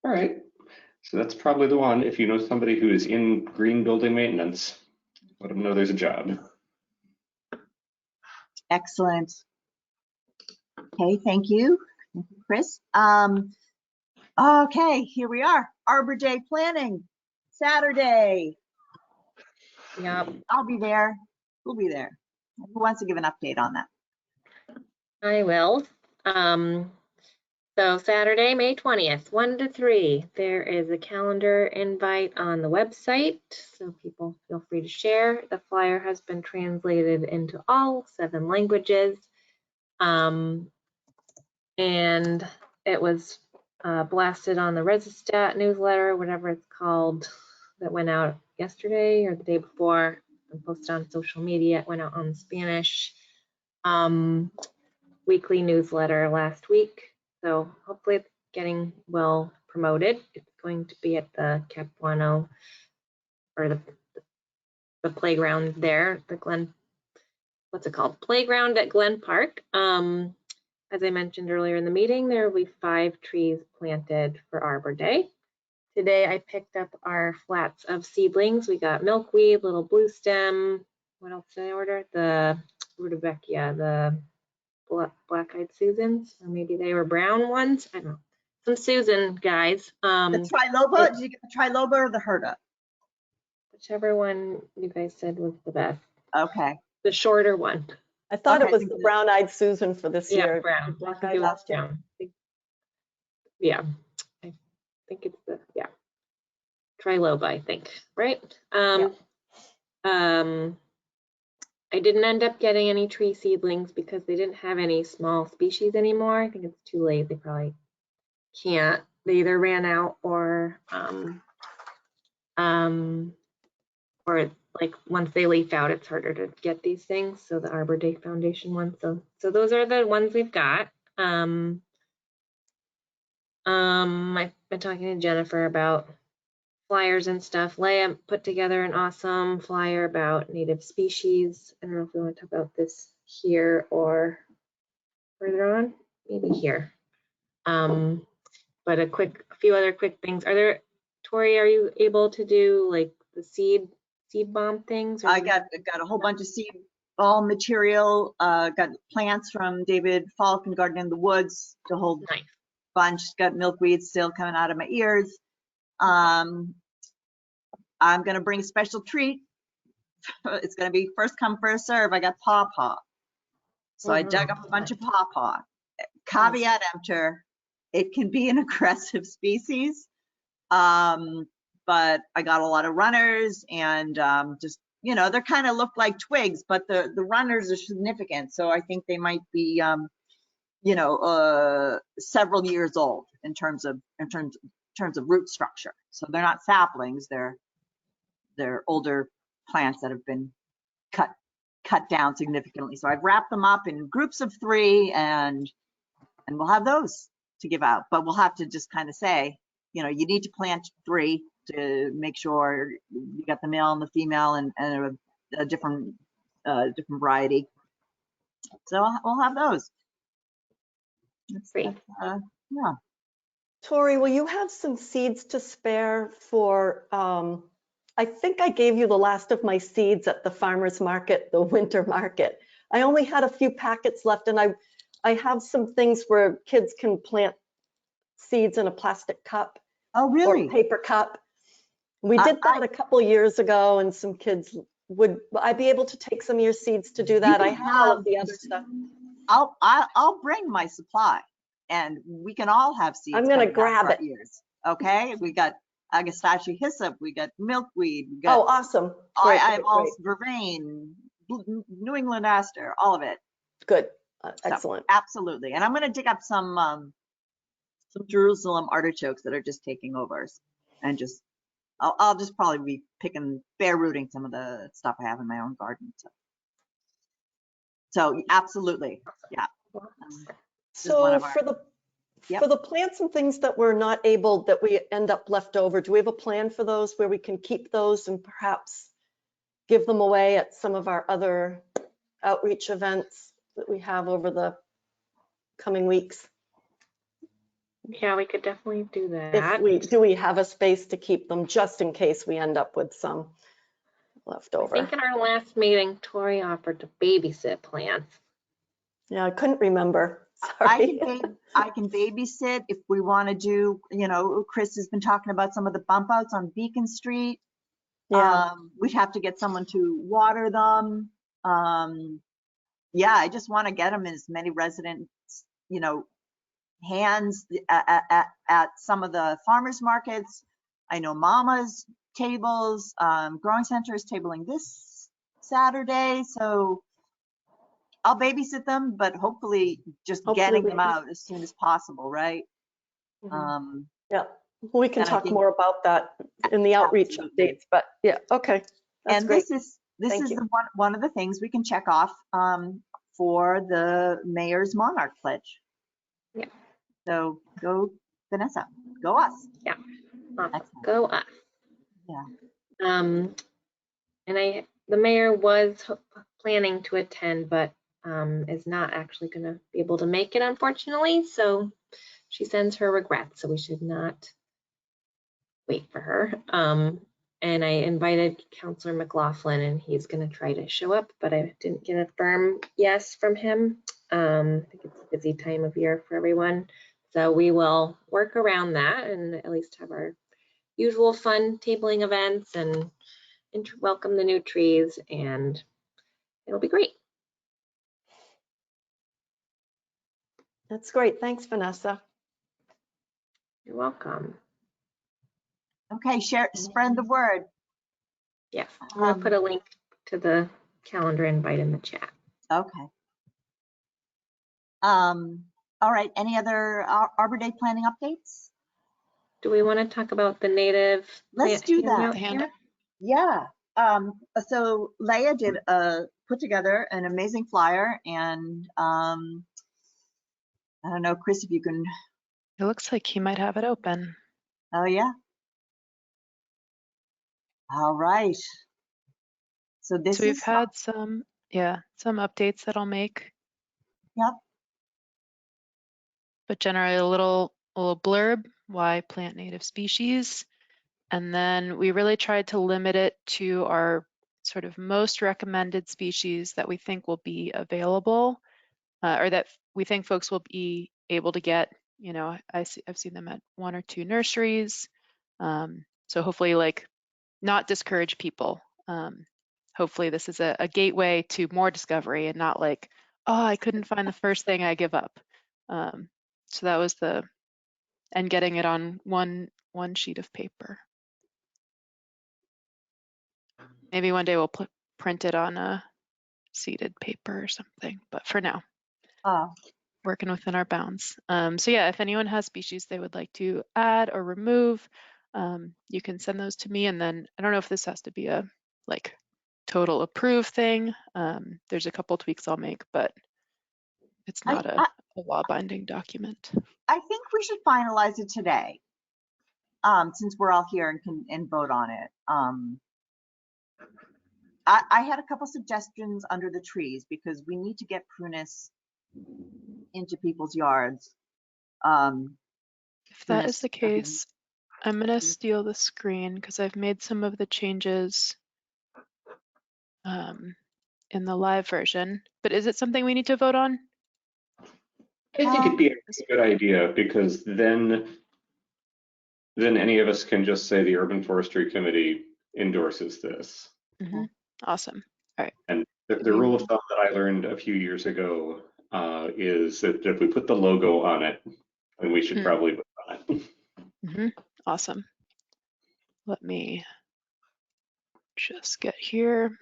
All right. So that's probably the one. If you know somebody who is in green building maintenance, let them know there's a job. Excellent. Okay, thank you, Chris. Okay, here we are. Arbor Day planning, Saturday. Yep. I'll be there. We'll be there. Who wants to give an update on that? I will. So Saturday, May 20th, 1 to 3, there is a calendar invite on the website, so people feel free to share. The flyer has been translated into all 7 languages, and it was blasted on the Resistat newsletter, whatever it's called, that went out yesterday or the day before, and posted on social media. It went out on Spanish weekly newsletter last week, so hopefully it's getting well promoted. It's going to be at the Capuano, or the the playground there, the Glen, what's it called? Playground at Glen Park. As I mentioned earlier in the meeting, there will be 5 trees planted for Arbor Day. Today I picked up our flats of seedlings. We got milkweed, little blue stem. What else did I order? The rudbeckia, the black-eyed Susans, or maybe they were brown ones. I don't know. Some Susan guys. The triloba, did you get the triloba or the herda? Whichever one you guys said was the best. Okay. The shorter one. I thought Okay, it was the brown-eyed Susan for this Yeah, year. brown. Black-eyed last year. Brown. Yeah, I think it's the, yeah. Triloba, I think, right? I didn't end up getting any tree seedlings because they didn't have any small species anymore. I think it's too late. They probably can't. They either ran out or like once they leaf out, it's harder to get these things. So the Arbor Day Foundation ones. So those are the ones we've got. I've been talking to Jennifer about flyers and stuff. Leia put together an awesome flyer about native species. I don't know if we want to talk about this here or further on, maybe here. But a few other quick things. Tori, are you able to do like the seed bomb things? I got a whole bunch of seed ball material. Got plants from David Falk and Garden in the Woods, the whole bunch. Got milkweed still coming out of my ears. I'm gonna bring a special treat. It's gonna be first come, first serve. I got pawpaw. So I dug up a bunch of pawpaw. Caveat emptor, it can be an aggressive species. But I got a lot of runners and just, you know, they kind of look like twigs, but the runners are significant. So I think they might be, you know, several years old in terms of root structure. So they're not saplings, they're older plants that have been cut down significantly. So I've wrapped them up in groups of 3 and we'll have those to give out. But we'll have to just kind of say, you know, you need to plant 3 to make sure you got the male and the female and a different variety. So we'll have those. Great. Yeah. Tori, will you have some seeds to spare for, I think I gave you the last of my seeds at the farmer's market, the winter market. I only had a few packets left and I have some things where kids can plant seeds in a plastic cup. Oh, really? Or paper cup. We did that a couple years ago and some kids would I be able to take some of your seeds to do that? I have all of the other stuff. I'll bring my supply and we can all have seeds. I'm gonna grab it. Ears. Okay, we got Agastache hyssop, we got milkweed. We got, oh, awesome. I have all vervain, New England aster, all of it. Good, excellent. So, absolutely, and I'm gonna dig up some Jerusalem artichokes that are just taking over, and just I'll just probably be bare rooting some of the stuff I have in my own garden. So absolutely, yeah. So for the plants and things that we're not able, that we end up left over, do we have a plan for those where we can keep those and perhaps give them away at some of our other outreach events that we have over the coming weeks? Yeah, we could definitely do that. Do we have a space to keep them just in case we end up with some left over? I think in our last meeting, Tori offered to babysit plants. Yeah, I couldn't remember. Sorry. I can babysit if we want to do, you know, Chris has been talking about some of the bump outs on Beacon Street. Yeah. We'd have to get someone to water them. Yeah, I just want to get them in as many residents, you know, hands at some of the farmers markets. I know Mama's tables, Growing Center is tabling this Saturday, so I'll babysit them, but hopefully getting them out as soon as possible, right? Mm-hmm. Yeah, we can talk more about that in the outreach updates, but yeah, okay. That's great. This is one of the things we can check off for the mayor's Monarch Pledge. Yeah. So go Vanessa, go us. Yeah, go us. Yeah. And the mayor was planning to attend, but is not actually going to be able to make it, unfortunately. So she sends her regrets. So we should not wait for her. And I invited Councillor McLaughlin, and he's going to try to show up, but I didn't get a firm yes from him. I think it's a busy time of year for everyone. So we will work around that and at least have our usual fun tabling events and welcome the new trees, and it'll be great. That's great. Thanks, Vanessa. You're welcome. Okay, spread the word. Yes, I'm gonna put a link to the calendar invite in the chat. Okay. All right, any other Arbor Day planning updates? Do we want to talk about the native Let's plant do that. handout The here? handout? Yeah. So Leah did put together an amazing flyer, and I don't know, Chris, if you can. It looks like he might have it open. Oh yeah. All right. So this So we've is. had some updates that I'll make. Yep. But generally a little blurb, why plant native species. And then we really tried to limit it to our sort of most recommended species that we think will be available, or that we think folks will be able to get. You know, I've seen them at 1 or 2 nurseries. So hopefully, like, not discourage people. Hopefully this is a gateway to more discovery and not like, oh, I couldn't find the first thing, I give up. So that was and getting it on one sheet of paper. Maybe one day we'll print it on a seeded paper or something, but for now, working within our bounds. So yeah, if anyone has species they would like to add or remove, you can send those to me, and then I don't know if this has to be a like total approve thing. There's a couple tweaks I'll make, but it's not a law binding document. I think we should finalize it today, since we're all here and can vote on it. I had a couple suggestions under the trees because we need to get prunus into people's yards. If that is the case, I'm going to steal the screen because I've made some of the changes in the live version. But is it something we need to vote on? I think it'd be a good idea, because then any of us can just say the Urban Forestry Committee endorses this. Mm-hmm. Awesome. All right. And the rule of thumb that I learned a few years ago is that if we put the logo on it, then we should probably vote on it. Mm-hmm. Awesome. Let me just get here.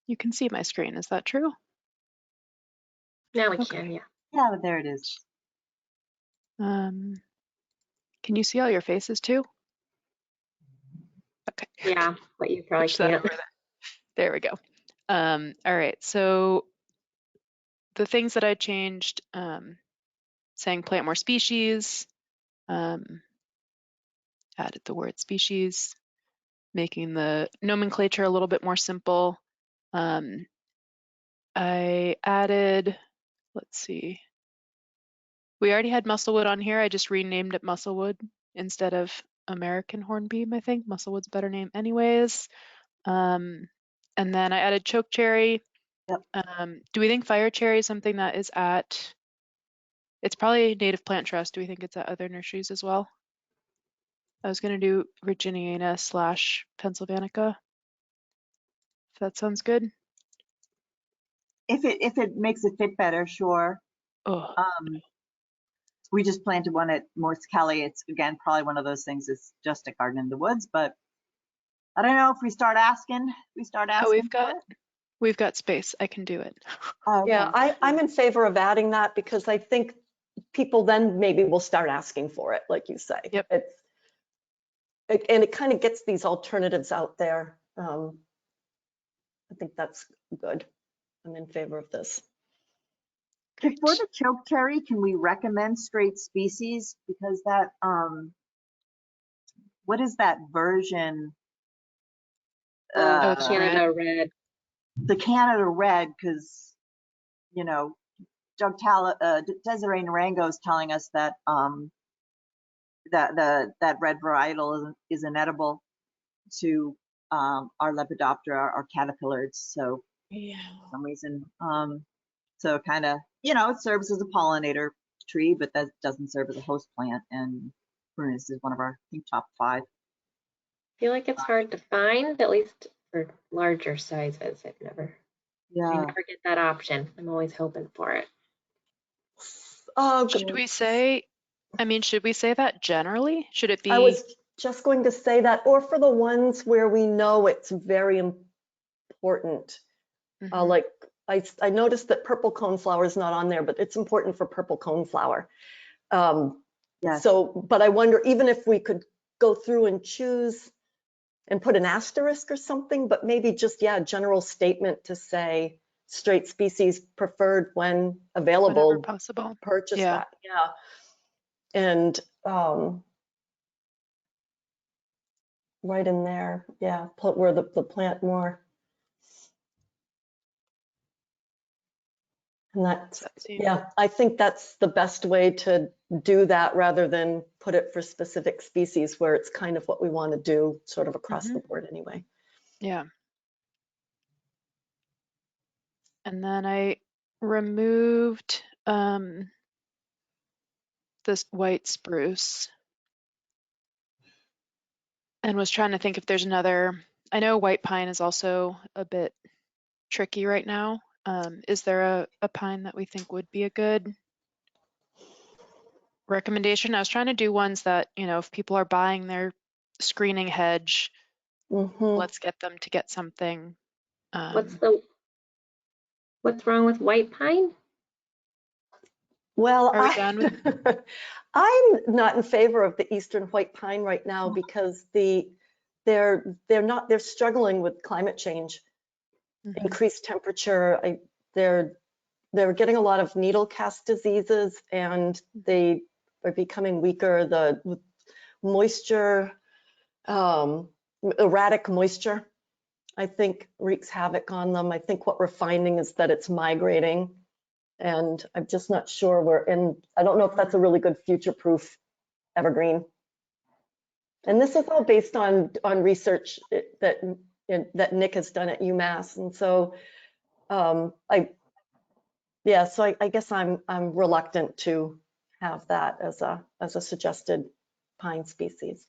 You can see my screen, is that true? Now we can, yeah. Yeah, there it is. Can you see all your faces too? Okay. Yeah, but you probably can't. There we go. All right, so the things that I changed, saying plant more species, added the word species, making the nomenclature a little bit more simple. I added, let's see, we already had musclewood on here. I just renamed it musclewood instead of American hornbeam, I think. Musclewood's a better name anyways. And then I added chokecherry. Yep. Do we think fire cherry is something that is at, it's probably native plant trust. Do we think it's at other nurseries as well? I was going to do Virginiana / Pennsylvanica. If that sounds good. If it makes it fit better, sure. Oh. We just planted one at Morse Kelly. It's again probably one of those things. It's just a garden in the woods, but I don't know if we start asking. Oh, we've got space. I can do it. Oh, okay. Yeah, I'm in favor of adding that because I think people then maybe will start asking for it, like you say. Yep. And it kind of gets these alternatives out there. I think that's good. I'm in favor of this. For the chokecherry, can we recommend straight species? Because that what is that version? Oh, it's Canada Red. The Canada Red, because, you know, Desiree Narango is telling us that that red varietal is inedible to our Lepidoptera, our caterpillars. So Yeah. for some reason, so kind of, you know, it serves as a pollinator tree, but that doesn't serve as a host plant. And prunus is one of our, I think, top 5. I feel like it's hard to find, at least for larger sizes. I Yeah. never get that option. I'm always hoping for it. Oh, Should we say, I mean, should we say that generally? Should it be? I was just going to say that, or for the ones where we know it's very important. Mhm. Like I noticed that purple coneflower is not on there, but it's important for purple coneflower. Yes. So, but I wonder, even if we could go through and choose and put an asterisk or something, but maybe just, yeah, a general statement to say straight species preferred when Whenever available, possible. purchase Yeah. that. Yeah. And right in there, yeah, put where the plant more. And that's, That seems- yeah, I think that's the best way to do that rather than put it for specific species where it's kind of what we want to do sort of across the board anyway. Yeah. And then I removed this white spruce and was trying to think if there's another. I know white pine is also a bit tricky right now. Is there a pine that we think would be a good recommendation? I was trying to do ones that, you know, if people are buying their screening hedge, let's get them to get something. What's wrong with white pine? Well, Are we done with? I'm not in favor of the eastern white pine right now because they're struggling with climate change, increased temperature. They're getting a lot of needle cast diseases and they are becoming weaker. The moisture, erratic moisture, I think wreaks havoc on them. I think what we're finding is that it's migrating. And I'm just not sure I don't know if that's a really good future-proof evergreen. And this is all based on research that Nick has done at UMass. And so I guess I'm reluctant to have that as a suggested pine species.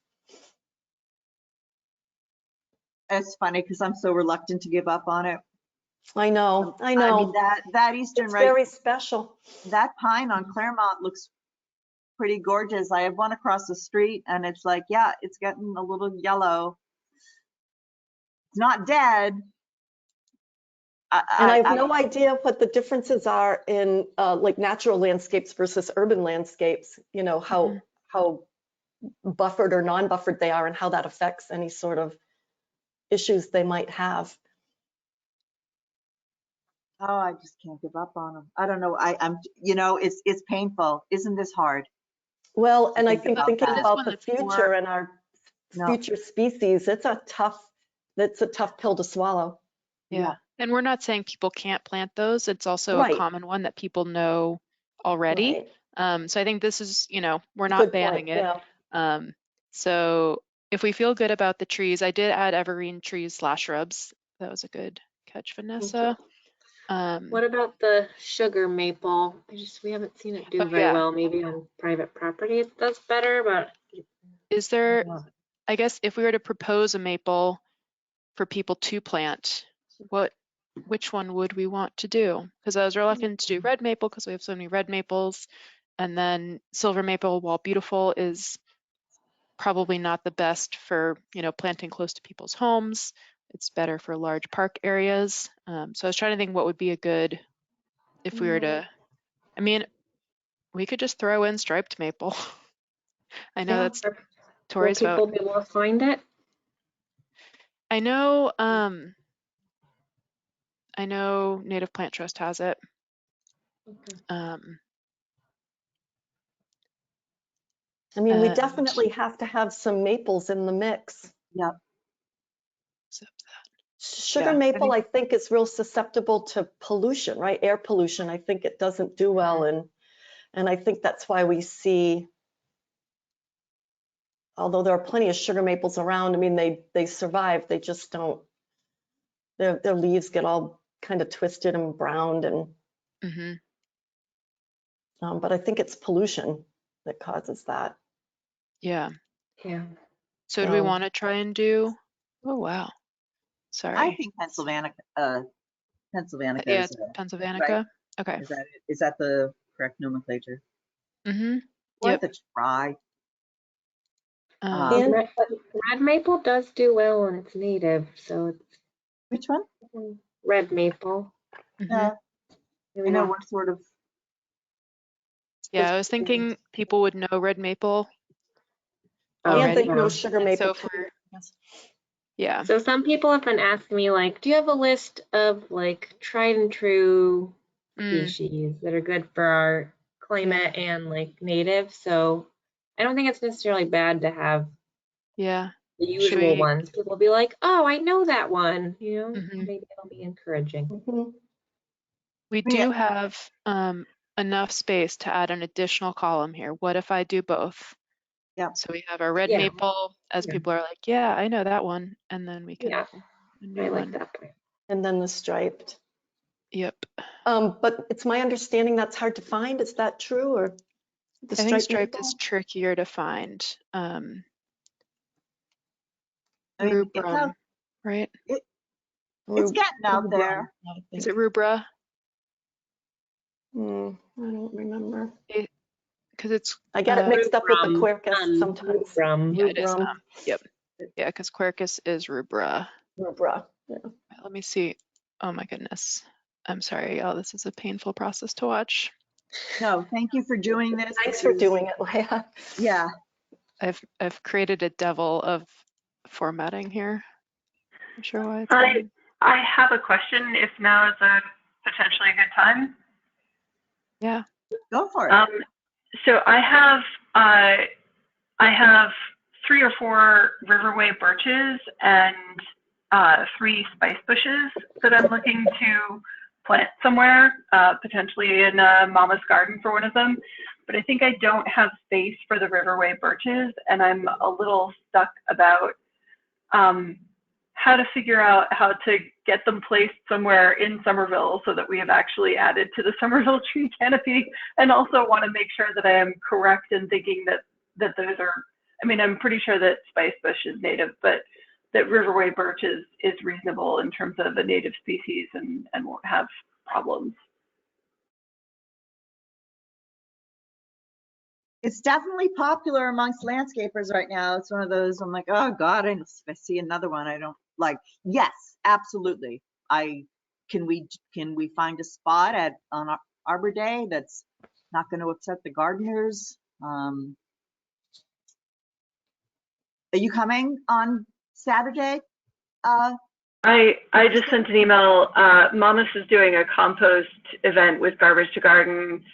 It's funny because I'm so reluctant to give up on it. I know. I mean, that eastern it's right, very special. That pine on Claremont looks pretty gorgeous. I have one across the street and it's like, yeah, it's getting a little yellow. It's not dead. And I have no idea what the differences are in like natural landscapes versus urban landscapes, you know, how buffered or non-buffered they are and how that affects any sort of issues they might have. Oh, I just can't give up on them. I don't know. I'm, you know, it's painful. Isn't this hard? Well, and I think thinking that. about the future and our future species, it's a tough pill to swallow. Yeah. And we're not saying people can't plant those. It's also a common one that people know already. So I think this is, you know, we're not banning it. Yeah. So if we feel good about the trees, I did add evergreen trees / shrubs. That was a good catch, Vanessa. What about the sugar maple? We haven't seen it do very well. Maybe on private property it does better, but is there, I guess if we were to propose a maple for people to plant, which one would we want to do? Because I was reluctant to do red maple because we have so many red maples, and then silver maple, while beautiful, is probably not the best for, you know, planting close to people's homes. It's better for large park areas. So I was trying to think what would be a good, if we were to, I mean, we could just throw in striped maple. I know that's Tori's vote. Will people be able to find it? I know Native Plant Trust has it. I mean, we And- definitely have to have some maples in the mix. Yep. Sugar Yeah, maple, I think, is real susceptible to pollution, right? Air pollution. I think it doesn't do well, and I think that's why we see, although there are plenty of sugar maples around, I mean, they survive. They just don't. Their leaves get all kind of twisted and browned, and Mhm. but I think it's pollution that causes that. Yeah. Yeah. So do we So- want to try and do? Oh wow. I Sorry. think Pennsylvania Yeah, is it's right. Pennsylvania. Okay. Is that it? Is that the correct nomenclature? Mm-hmm. Worth Yep. a try. And- Red maple does do well when it's native, so it's Which one? red maple. Mhm. I know we're sort of. Yeah, I was thinking people would know red maple Oh, and they already. know sugar And maple so too. for Yes. yeah. So some people have been asking me, like, do you have a list of like tried and true species that are good for our climate and like native? So I don't think it's necessarily bad to have Yeah. the Should usual we- ones. People will be like, oh, I know that one, you know, Mhm. maybe it'll be encouraging. Mhm. We Yeah. do have enough space to add an additional column here. What if I do both? Yep. So we have our red Yeah. maple, as Yeah. people are like, yeah, I know that one, and then we can Yeah, a new I like one. that point. And then the striped. Yep. But it's my understanding that's hard to find. Is that true, or the I think striped striped maple? is trickier to find. I mean, it's out. Rubrum, right? It's getting out there. Is it rubra? I don't remember. Because it's I get it mixed up with the Rubrum, quercus sometimes. Rubrum. yeah, it is. Rubrum. Yep. Yeah, because quercus is rubra. Rubra. Yeah. Let me see. Oh my goodness. I'm sorry, y'all. This is a painful process to watch. No, thank you for doing this. Thanks for doing it, Leah. Yeah. I've created a devil of formatting here. Not sure why it's I have a question. If now is a potentially a good time. yeah. Go for it. So I have 3 or 4 riverway birches and 3 spice bushes that I'm looking to plant somewhere, potentially in Mama's garden for one of them. But I think I don't have space for the riverway birches, and I'm a little stuck about how to figure out how to get them placed somewhere in Somerville so that we have actually added to the Somerville tree canopy, and also want to make sure that I am correct in thinking that those are, I mean, I'm pretty sure that spice bush is native, but that riverway birch is reasonable in terms of a native species and won't have problems. It's definitely popular amongst landscapers right now. It's one of those, I'm like, oh God, if I see another one, I don't like. Yes, absolutely. Can we find a spot on Arbor Day that's not going to upset the gardeners? Are you coming on Saturday? I just sent an email. Mamas is doing a compost event with Garbage to Garden,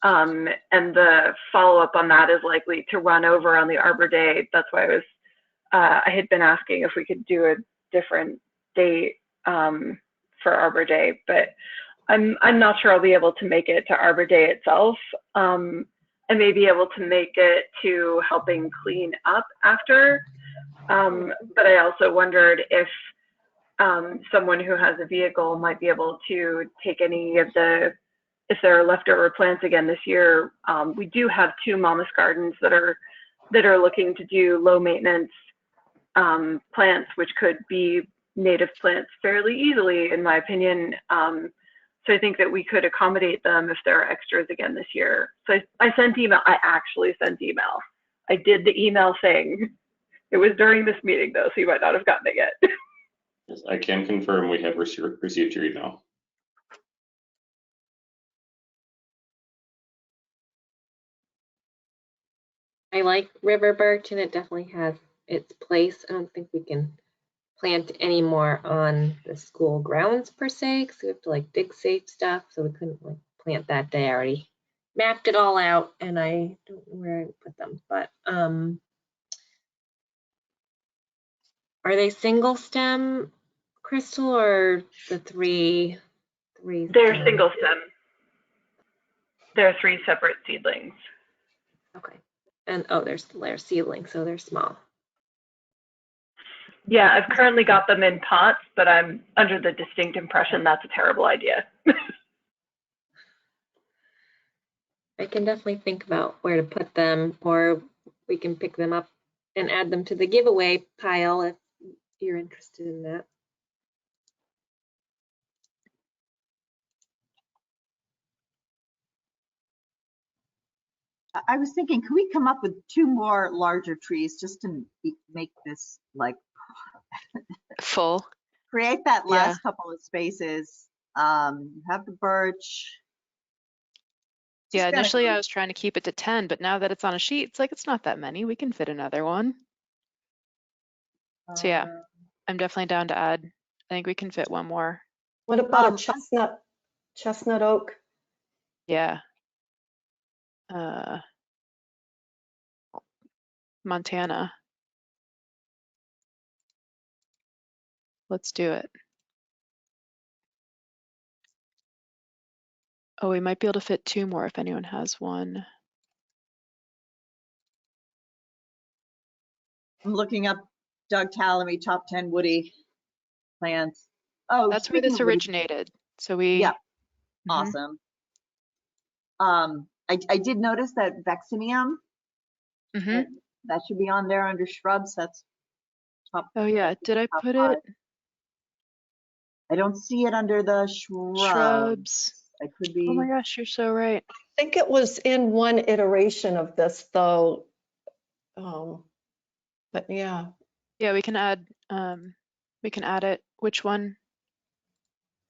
and the follow-up on that is likely to run over on the Arbor Day. That's why I had been asking if we could do a different date for Arbor Day, but I'm not sure I'll be able to make it to Arbor Day itself. I may be able to make it to helping clean up after, but I also wondered if someone who has a vehicle might be able to take any of if there are leftover plants again this year. We do have 2 Mama's Gardens that are looking to do low maintenance plants, which could be native plants fairly easily, in my opinion. So I think that we could accommodate them if there are extras again this year. So I sent email. I actually sent email. I did the email thing. It was during this meeting though, so you might not have gotten it yet. Yes, I can confirm we have received your email. I like river birch, and it definitely has its place. I don't think we can plant any more on the school grounds per se, because we have to like dig safe stuff, so we couldn't like plant that day. I already mapped it all out, and I don't know where I put them, but are they single stem, Crystal, or the three? They're stem? single stem. There are 3 separate seedlings. Okay. And oh, they're seedlings, so they're small. Yeah, I've currently got them in pots, but I'm under the distinct impression that's a terrible idea. I can definitely think about where to put them, or we can pick them up and add them to the giveaway pile if you're interested in that. I was thinking, can we come up with 2 more larger trees just to make this like Full. create that Yeah. last couple of spaces? You have the birch. Yeah, Just initially I kinda- was trying to keep it to 10, but now that it's on a sheet, it's like it's not that many. We can fit another one. So yeah, I'm definitely down to add. I think we can fit one more. What about a chestnut oak? Yeah. Montana. Let's do it. Oh, we might be able to fit 2 more if anyone has one. I'm looking up Doug Tallamy top 10 woody plants. Oh, That's where speaking this of woody, originated. So we. yeah, Mhm. awesome. I did notice that Vaccinium, Mhm. that should be on there under shrubs. That's top. Oh yeah, did I top put 5. it? I don't see it under the shrubs. Shrubs. I could Oh my be. gosh, you're so right. I think it was in one iteration of this though. But yeah. Yeah, we can add it. Which one?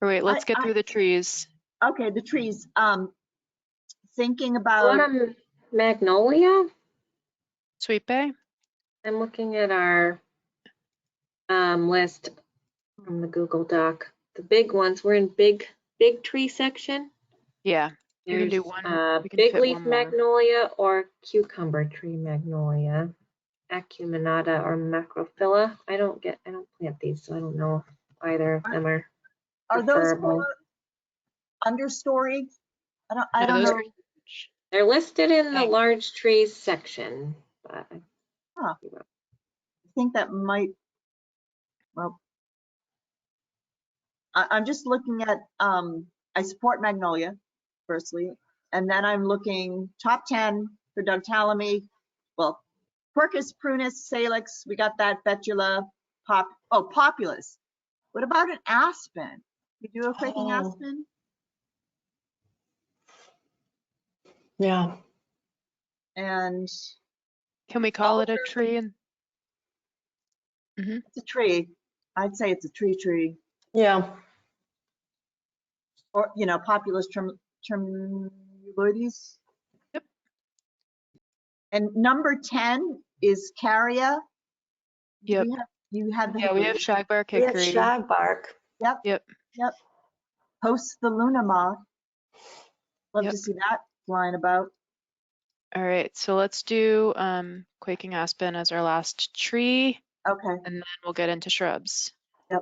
Or wait, let's get through the trees. Okay, the trees. Thinking You about. want a magnolia? Sweet Bay? I'm looking at our list from the Google Doc. The big ones, we're in big tree section. Yeah, you can There's do one. We can big fit leaf one more. magnolia or cucumber tree magnolia, acuminata or macrophylla. I don't plant these, so I don't know if either of them are those preferable. more understory? I No, don't those know. are. They're listed in the large trees section. But Huh. I think that might, well, I'm just looking at, I support magnolia, firstly, and then I'm looking top 10 for Doug Tallamy. Well, Quercus prunus salix, we got that, betula, populus. What about an aspen? You do a quaking aspen? Yeah. And Can we call it a tree? And it's a tree. I'd say it's a tree. Yeah. Or, Populus tremuloides. Yep. And number 10 is Caria. Yep. You have the Yeah, we hickory. have shagbark We have hickory. shagbark. Yep. Post the Luna moth. Love Yep. to see that flying about. All right, so let's do quaking aspen as our last tree, Okay. and then we'll get into shrubs. Yep.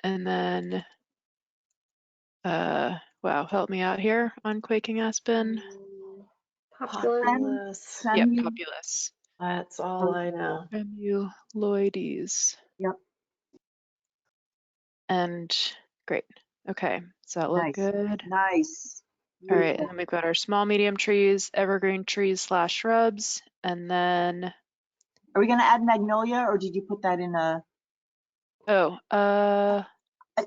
And then, wow, help me out here on quaking aspen. Populus. Yep, populus. That's all I know. Tremuloides. Yep. And great. Okay, does that look good? Nice. All right, and then we've got our small, medium trees, evergreen trees / shrubs, and then. Are we going to add magnolia, or did you put that in a? Oh,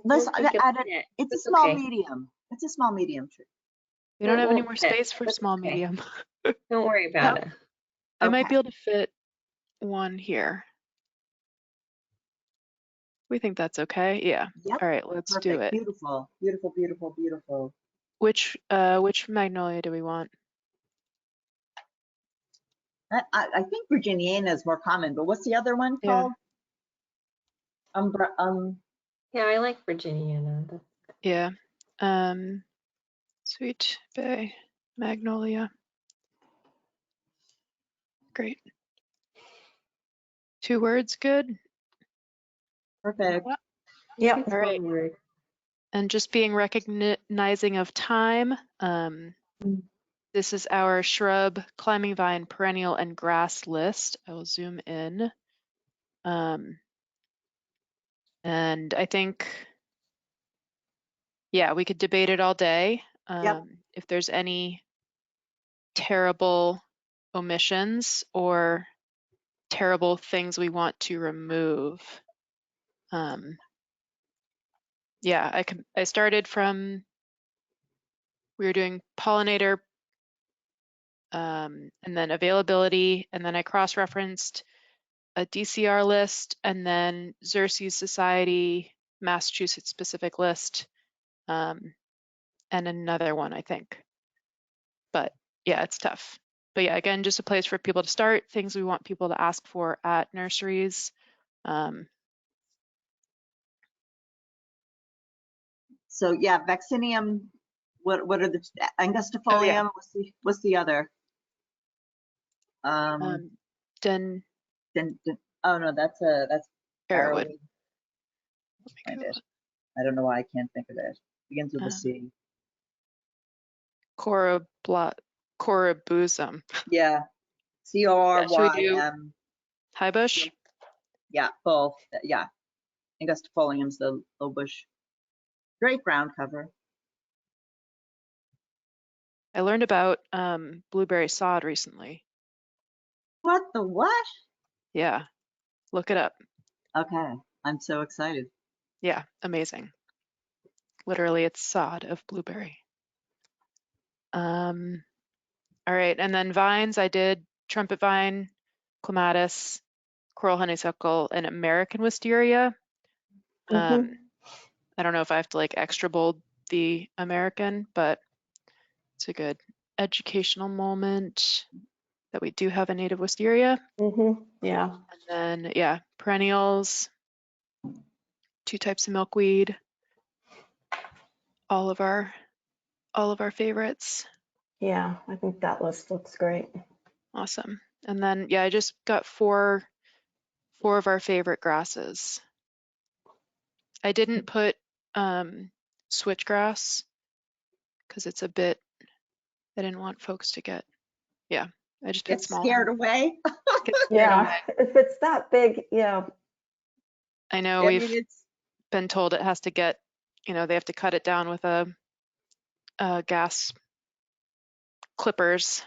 let's add it. It's a small medium. It's a small medium tree. We don't have any more space for small, medium. Don't worry about it. I might be able to fit one here. We think that's okay. Yeah. Yep. All right, let's do it. Beautiful. Which magnolia do we want? I think Virginiana is more common, but what's the other one called? Yeah, I like Virginia. Yeah. Sweet Bay, Magnolia. Great. 2 words, good? Perfect. Yep. It's All right. one word. And just being recognizing of time, this is our shrub, climbing vine, perennial, and grass list. I will zoom in. And I think, yeah, we could debate it all day. Yep. If there's any terrible omissions or terrible things we want to remove. Yeah, I started from, we were doing pollinator and then availability, and then I cross-referenced a DCR list and then Xerces Society Massachusetts specific list and another one, I think. But yeah, it's tough. But yeah, again, just a place for people to start, things we want people to ask for at nurseries. So yeah, vaccinium. What are the Oh yeah, angustifolium? What's the other? Den Oh no, that's Arrowwood. Arrowwood. Find it. I don't know why I can't think of it. Begins with a C. Corabuzum. Yeah, Yeah, should we do CORYM. high bush? Yeah, both. Yeah, angustifolium's the low bush. Great ground cover. I learned about blueberry sod recently. What the what? Yeah, look it up. Okay, I'm so excited. Yeah, amazing. Literally, it's sod of blueberry. All right, and then vines, I did trumpet vine, clematis, coral honeysuckle, and American wisteria. I don't know if I have to like extra bold the American, but it's a good educational moment that we do have a native wisteria. Yeah. And then, yeah, perennials, 2 types of milkweed, all of our favorites. Yeah, I think that list looks great. Awesome. And then, yeah, I just got 4 of our favorite grasses. I didn't put switchgrass because it's a bit, I didn't want folks to get, yeah, I just put Get small. scared away. Get scared away. If it's that big, yeah. I know we've been told it has to get, they have to cut it down with a gas clippers.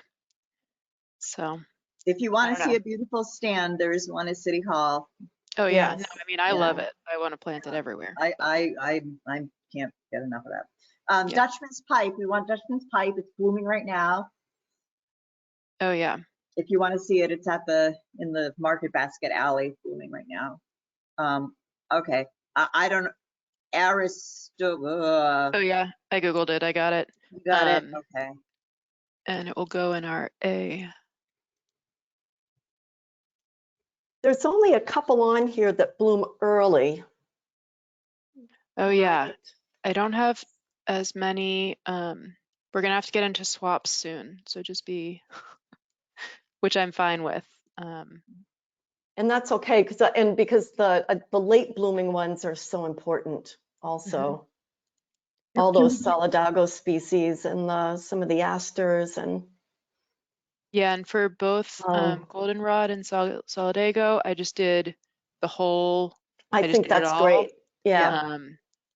So if you want to see a beautiful stand, there is one at City Hall. Oh yeah, no, I mean I love it. I want to plant it everywhere. I can't get enough of that. Dutchman's pipe. We want Dutchman's pipe. It's blooming right now. Oh yeah. If you want to see it, it's in the Market Basket Alley, blooming right now. Okay. I don't. Oh yeah, I googled it. I got it. You got it. Okay. And it will go in our A. There's only a couple on here that bloom early. Oh yeah, I don't have as many. We're gonna have to get into swaps soon, so just be, which I'm fine with. And that's okay because the late blooming ones are so important also. All those Solidago species and some of the asters and. Yeah, and for both goldenrod and solidago, I just did the whole. I think that's great. Yeah.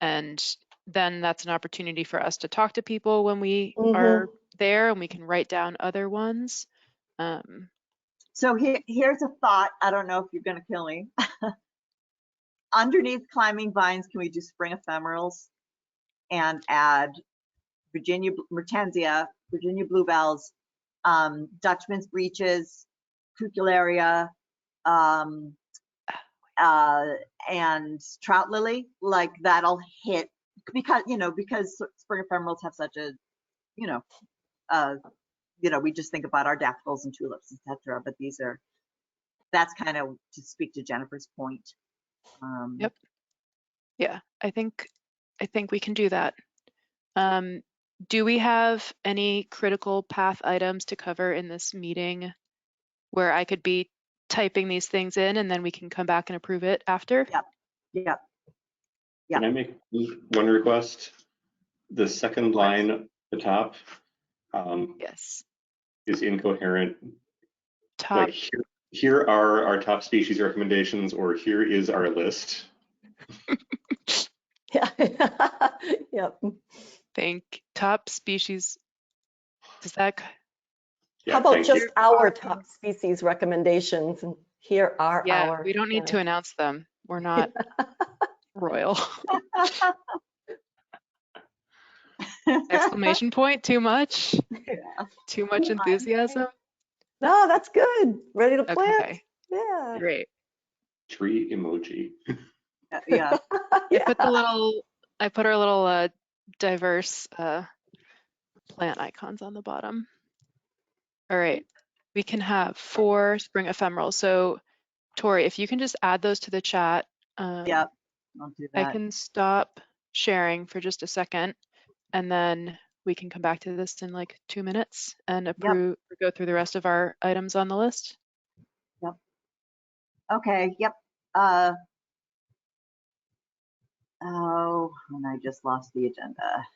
And then that's an opportunity for us to talk to people when we are there, and we can write down other ones. So here's a thought. I don't know if you're going to kill me. Underneath climbing vines, can we do spring ephemerals and add Virginia Mertensia, Virginia bluebells, Dutchman's breeches, cucularia, and trout lily? Like that'll hit because spring ephemerals have such a we just think about our daffodils and tulips, etc. But that's kind of to speak to Jennifer's point. Yep. Yeah, I think we can do that. Do we have any critical path items to cover in this meeting where I could be typing these things in and then we can come back and approve it after? Yep. Yep. Can I make one request? The second line at the top Yes. is incoherent. Top. Like here are our top species recommendations, or here is our list. Yeah. Yep. Top species. Does that? Yeah, How about thank just you. our top species recommendations? And here are Yeah, our. we don't need to announce them. We're not royal. Exclamation point, too much? Yeah. Too much enthusiasm? No, that's good. Ready to plant? Okay, Yeah. great. Tree emoji. Yeah. I put our little diverse plant icons on the bottom. All right, we can have 4 spring ephemerals. So Tori, if you can just add those to the chat. Yep. I'll do I that. can stop sharing for just a second and then we can come back to this in like 2 minutes and approve or go through the rest of our items on the list. Yep. Okay. Yep. Oh, and I just lost the agenda.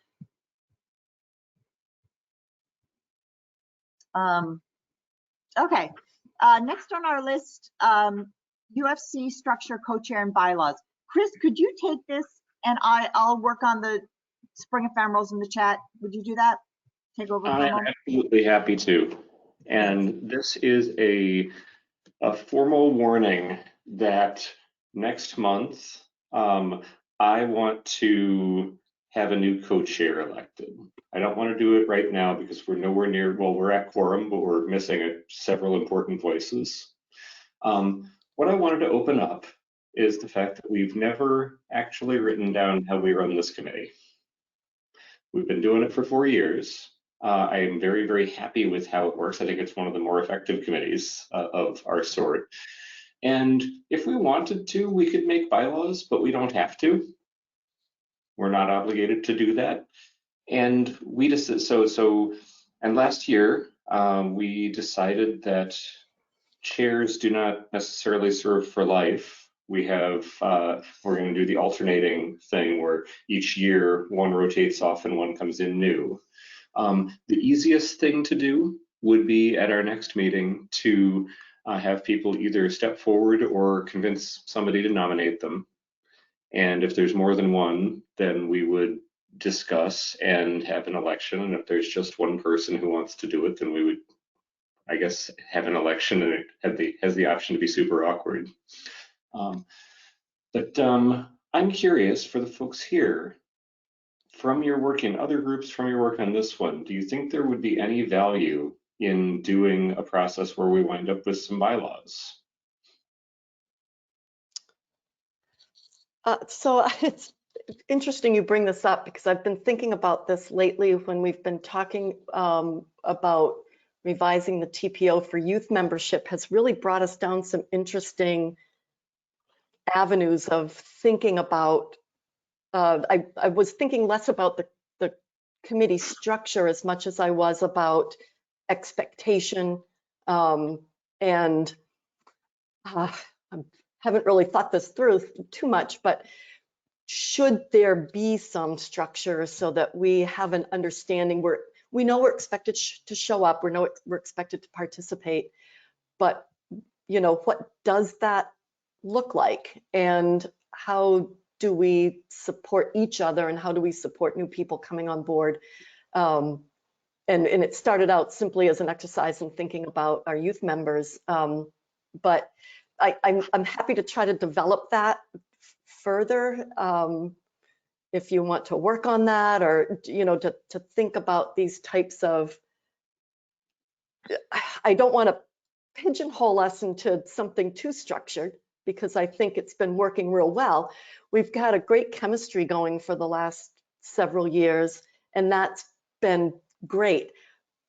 Okay. Next on our list, UFC structure, co-chair, and bylaws. Chris, could you take this and I'll work on the spring ephemerals in the chat. Would you do that? Take over for a I'm moment? absolutely happy to. And this is a formal warning that next month I want to have a new co-chair elected. I don't want to do it right now because we're nowhere near, well, we're at quorum, but we're missing several important voices. What I wanted to open up is the fact that we've never actually written down how we run this committee. We've been doing it for 4 years. I am very, very happy with how it works. I think it's one of the more effective committees of our sort. And if we wanted to, we could make bylaws, but we don't have to. We're not obligated to do that. And we just and last year we decided that chairs do not necessarily serve for life. We have we're going to do the alternating thing where each year one rotates off and one comes in new. The easiest thing to do would be at our next meeting to have people either step forward or convince somebody to nominate them. And if there's more than one, then we would discuss and have an election. And if there's just one person who wants to do it, then we would, I guess, have an election, and it has the option to be super awkward. But I'm curious for the folks here, from your work in other groups, from your work on this one, do you think there would be any value in doing a process where we wind up with some bylaws? So it's interesting you bring this up because I've been thinking about this lately when we've been talking about revising the TPO for youth membership has really brought us down some interesting avenues of thinking about. I was thinking less about the committee structure as much as I was about expectation and I haven't really thought this through too much, but should there be some structure so that we have an understanding where we know we're expected to show up, we're expected to participate, but you know, what does that look like and how do we support each other and how do we support new people coming on board? And it started out simply as an exercise in thinking about our youth members, but I'm happy to try to develop that further if you want to work on that, or you know, to think about these types of. I don't want to pigeonhole us into something too structured because I think it's been working real well. We've got a great chemistry going for the last several years, and that's been great.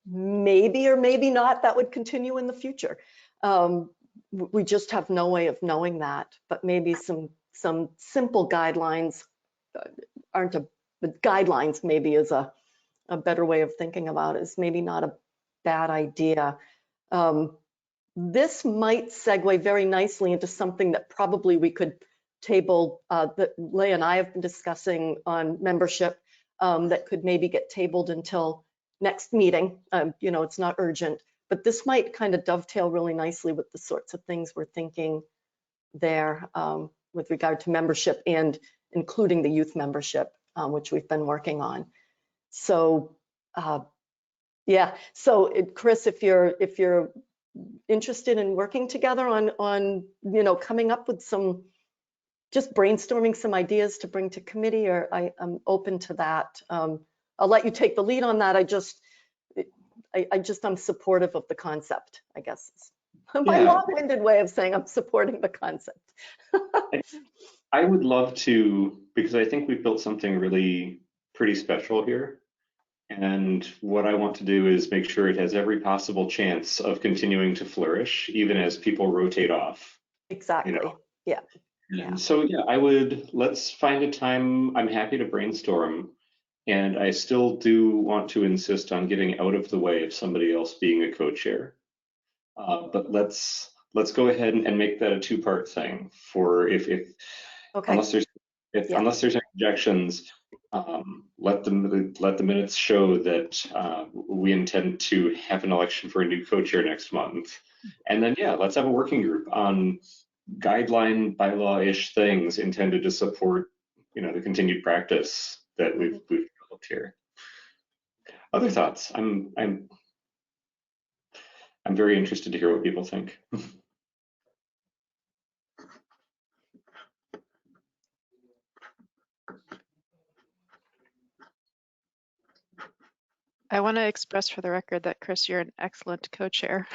Maybe or maybe not that would continue in the future. We just have no way of knowing that, but maybe some some simple guidelines aren't a, but guidelines maybe is a better way of thinking about it, is maybe not a bad idea. This might segue very nicely into something that probably we could table, that Leigh and I have been discussing on membership, that could maybe get tabled until next meeting. You know, it's not urgent, but this might kind of dovetail really nicely with the sorts of things we're thinking there, with regard to membership and including the youth membership, which we've been working on. So yeah, so Chris, if you're interested in working together on you know, coming up with some, just brainstorming some ideas to bring to committee, or I'm open to that. I'll let you take the lead on that. I'm supportive of the concept, I guess. My long-winded way of saying I'm supporting the concept. I would love to, because I think we've built something really pretty special here. And what I want to do is make sure it has every possible chance of continuing to flourish, even as people rotate off. Exactly. You know? Yeah. And so, yeah, let's find a time. I'm happy to brainstorm. And I still do want to insist on getting out of the way of somebody else being a co-chair. But let's go ahead and make that a two-part thing for Okay. unless there's any objections. Let the minutes show that we intend to have an election for a new co-chair next month, and then let's have a working group on guideline bylaw-ish things intended to support, you know, the continued practice that we've developed here. Other thoughts? I'm very interested to hear what people think. I want to express for the record that, Chris, you're an excellent co-chair,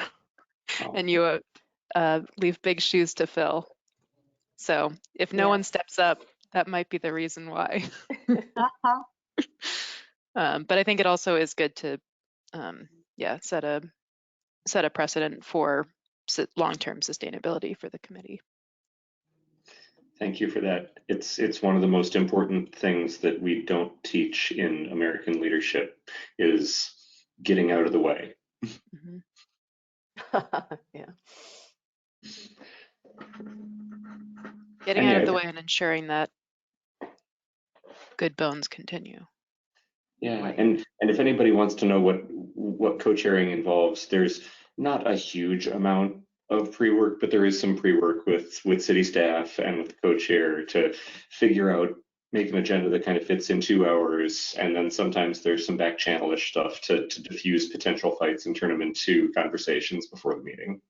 Oh. and you leave big shoes to fill. So if no one steps up, that might be the reason why. But I think it also is good to, set a precedent for long-term sustainability for the committee. Thank you for that. It's one of the most important things that we don't teach in American leadership is getting out of the way. Mm-hmm. Yeah. Getting out of the way and ensuring that good bones continue. Yeah, and if anybody wants to know what co-chairing involves, there's not a huge amount of pre-work, but there is some pre-work with city staff and with the co-chair to figure out, make an agenda that kind of fits in 2 hours, and then sometimes there's some back channel-ish stuff to diffuse potential fights and turn them into conversations before the meeting.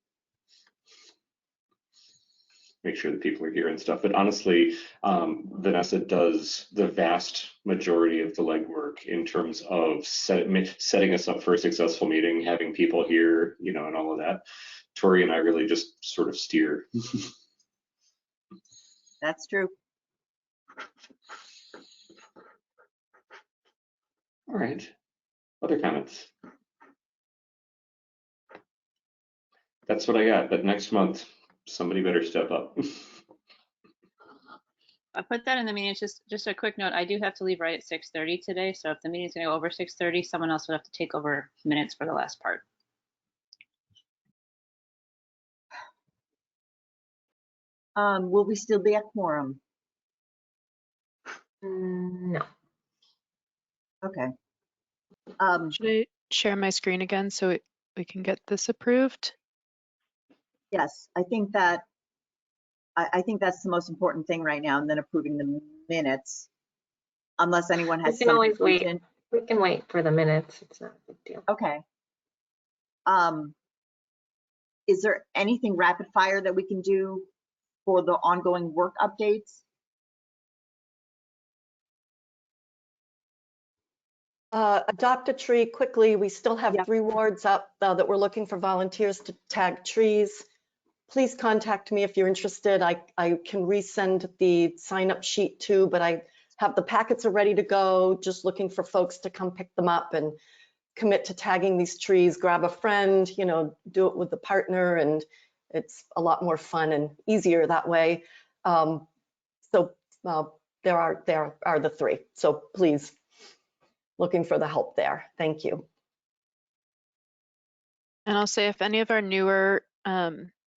Make sure that people are here and stuff. But honestly, Vanessa does the vast majority of the legwork in terms of setting us up for a successful meeting, having people here, you know, and all of that. Tori and I really just sort of steer. That's true. All right. Other comments? That's what I got. But next month, somebody better step up. I put that in the meeting. It's just a quick note. I do have to leave right at 6:30 today. So if the meeting's going to go over 6:30, someone else would have to take over minutes for the last part. Will we still be at quorum? No. Okay. Should I share my screen again so we can get this approved? Yes, I think that I think that's the most important thing right now, and then approving the minutes, unless anyone has. We can always wait. We can wait for the minutes. It's not a big deal. Okay. Is there anything rapid fire that we can do for the ongoing work updates? Adopt a tree quickly. We still have 3 wards up that we're looking for volunteers to tag trees. Please contact me if you're interested. I can resend the sign up sheet too, but I have the packets are ready to go. Just looking for folks to come pick them up and commit to tagging these trees. Grab a friend, you know, do it with a partner, and it's a lot more fun and easier that way. So there are the three. So please, looking for the help there. Thank you. And I'll say if any of our newer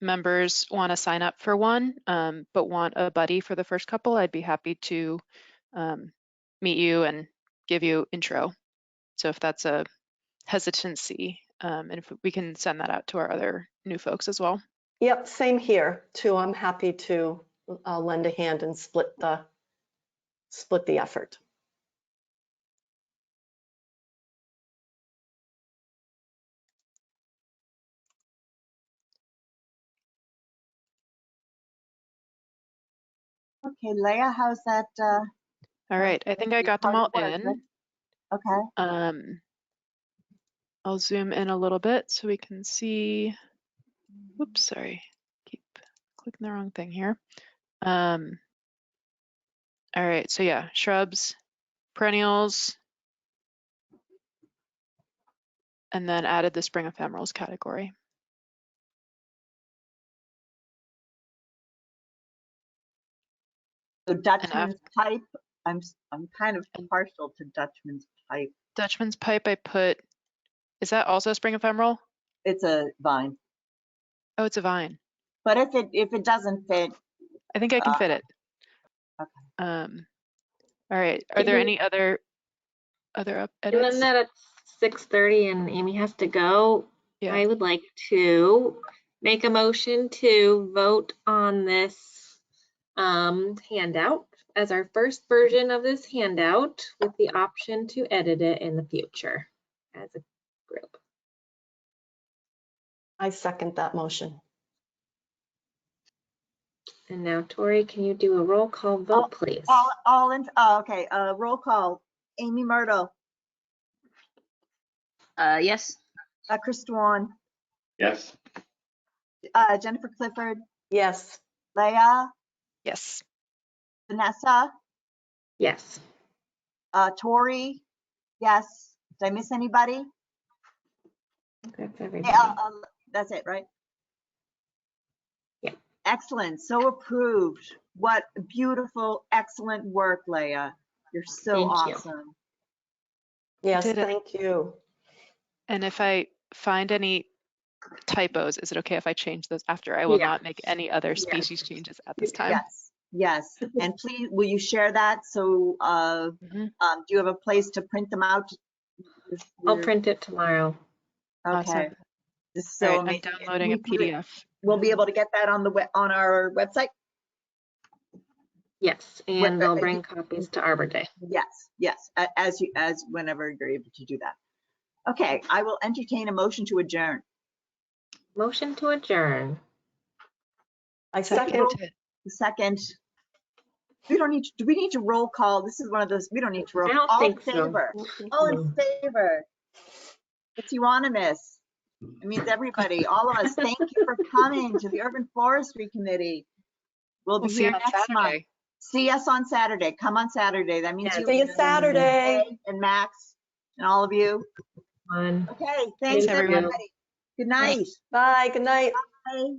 members want to sign up for one, but want a buddy for the first couple, I'd be happy to meet you and give you intro. So if that's a hesitancy, and if we can send that out to our other new folks as well. Yep, same here too. I'm happy to lend a hand and split the effort. Okay, Leah, how's that? All right, I think I got them all in. Okay. I'll zoom in a little bit so we can see. Oops, sorry, keep clicking the wrong thing here. All right, so yeah, shrubs, perennials, and then added the spring ephemerals category. So Dutchman's pipe, I'm kind of partial to Dutchman's pipe. Dutchman's pipe I put, is that also a spring ephemeral? It's a vine. Oh, it's a vine. But if it doesn't fit, I think I can fit it. Okay. All right, are there any other edits? Given that it's 6:30 and Amy has to go, Yeah. I would like to make a motion to vote on this handout as our first version of this handout with the option to edit it in the future as a group. I second that motion. And now, Tori, can you do a roll call vote, please? Okay, roll call. Amy Myrtle. Yes. Chris Dwan. Yes. Jennifer Clifford. Yes. Leah. Yes. Vanessa. Yes. Tori. Yes. Did I miss anybody? That's everybody. Yeah, that's it, right? Yeah. Excellent. So approved. What beautiful, excellent work, Leah. You're so awesome. Yes, thank you. And if I find any typos, is it okay if I change those after? I will not make any other species changes at this time. Yes. And please, will you share that? So do you have a place to print them out? I'll print it tomorrow. Okay. Awesome. This is so Right, amazing. I'm downloading a PDF. We'll be able to get that on our website? Yes, and they'll bring copies to Arbor Day. Yes, as whenever you're able to do that. Okay, I will entertain a motion to adjourn. Motion to adjourn. I second. Second. We don't need to, do we need to roll call? This is one of those, we don't need to roll. I don't think so. All in favor. It's unanimous. It means everybody, all of us, thank you for coming to the Urban Forestry Committee. We'll be here next month. See us on Saturday. Come on Saturday. That means See you Saturday. And Max and all of you. Okay, thanks everybody. Good night. Bye. Good night. Bye.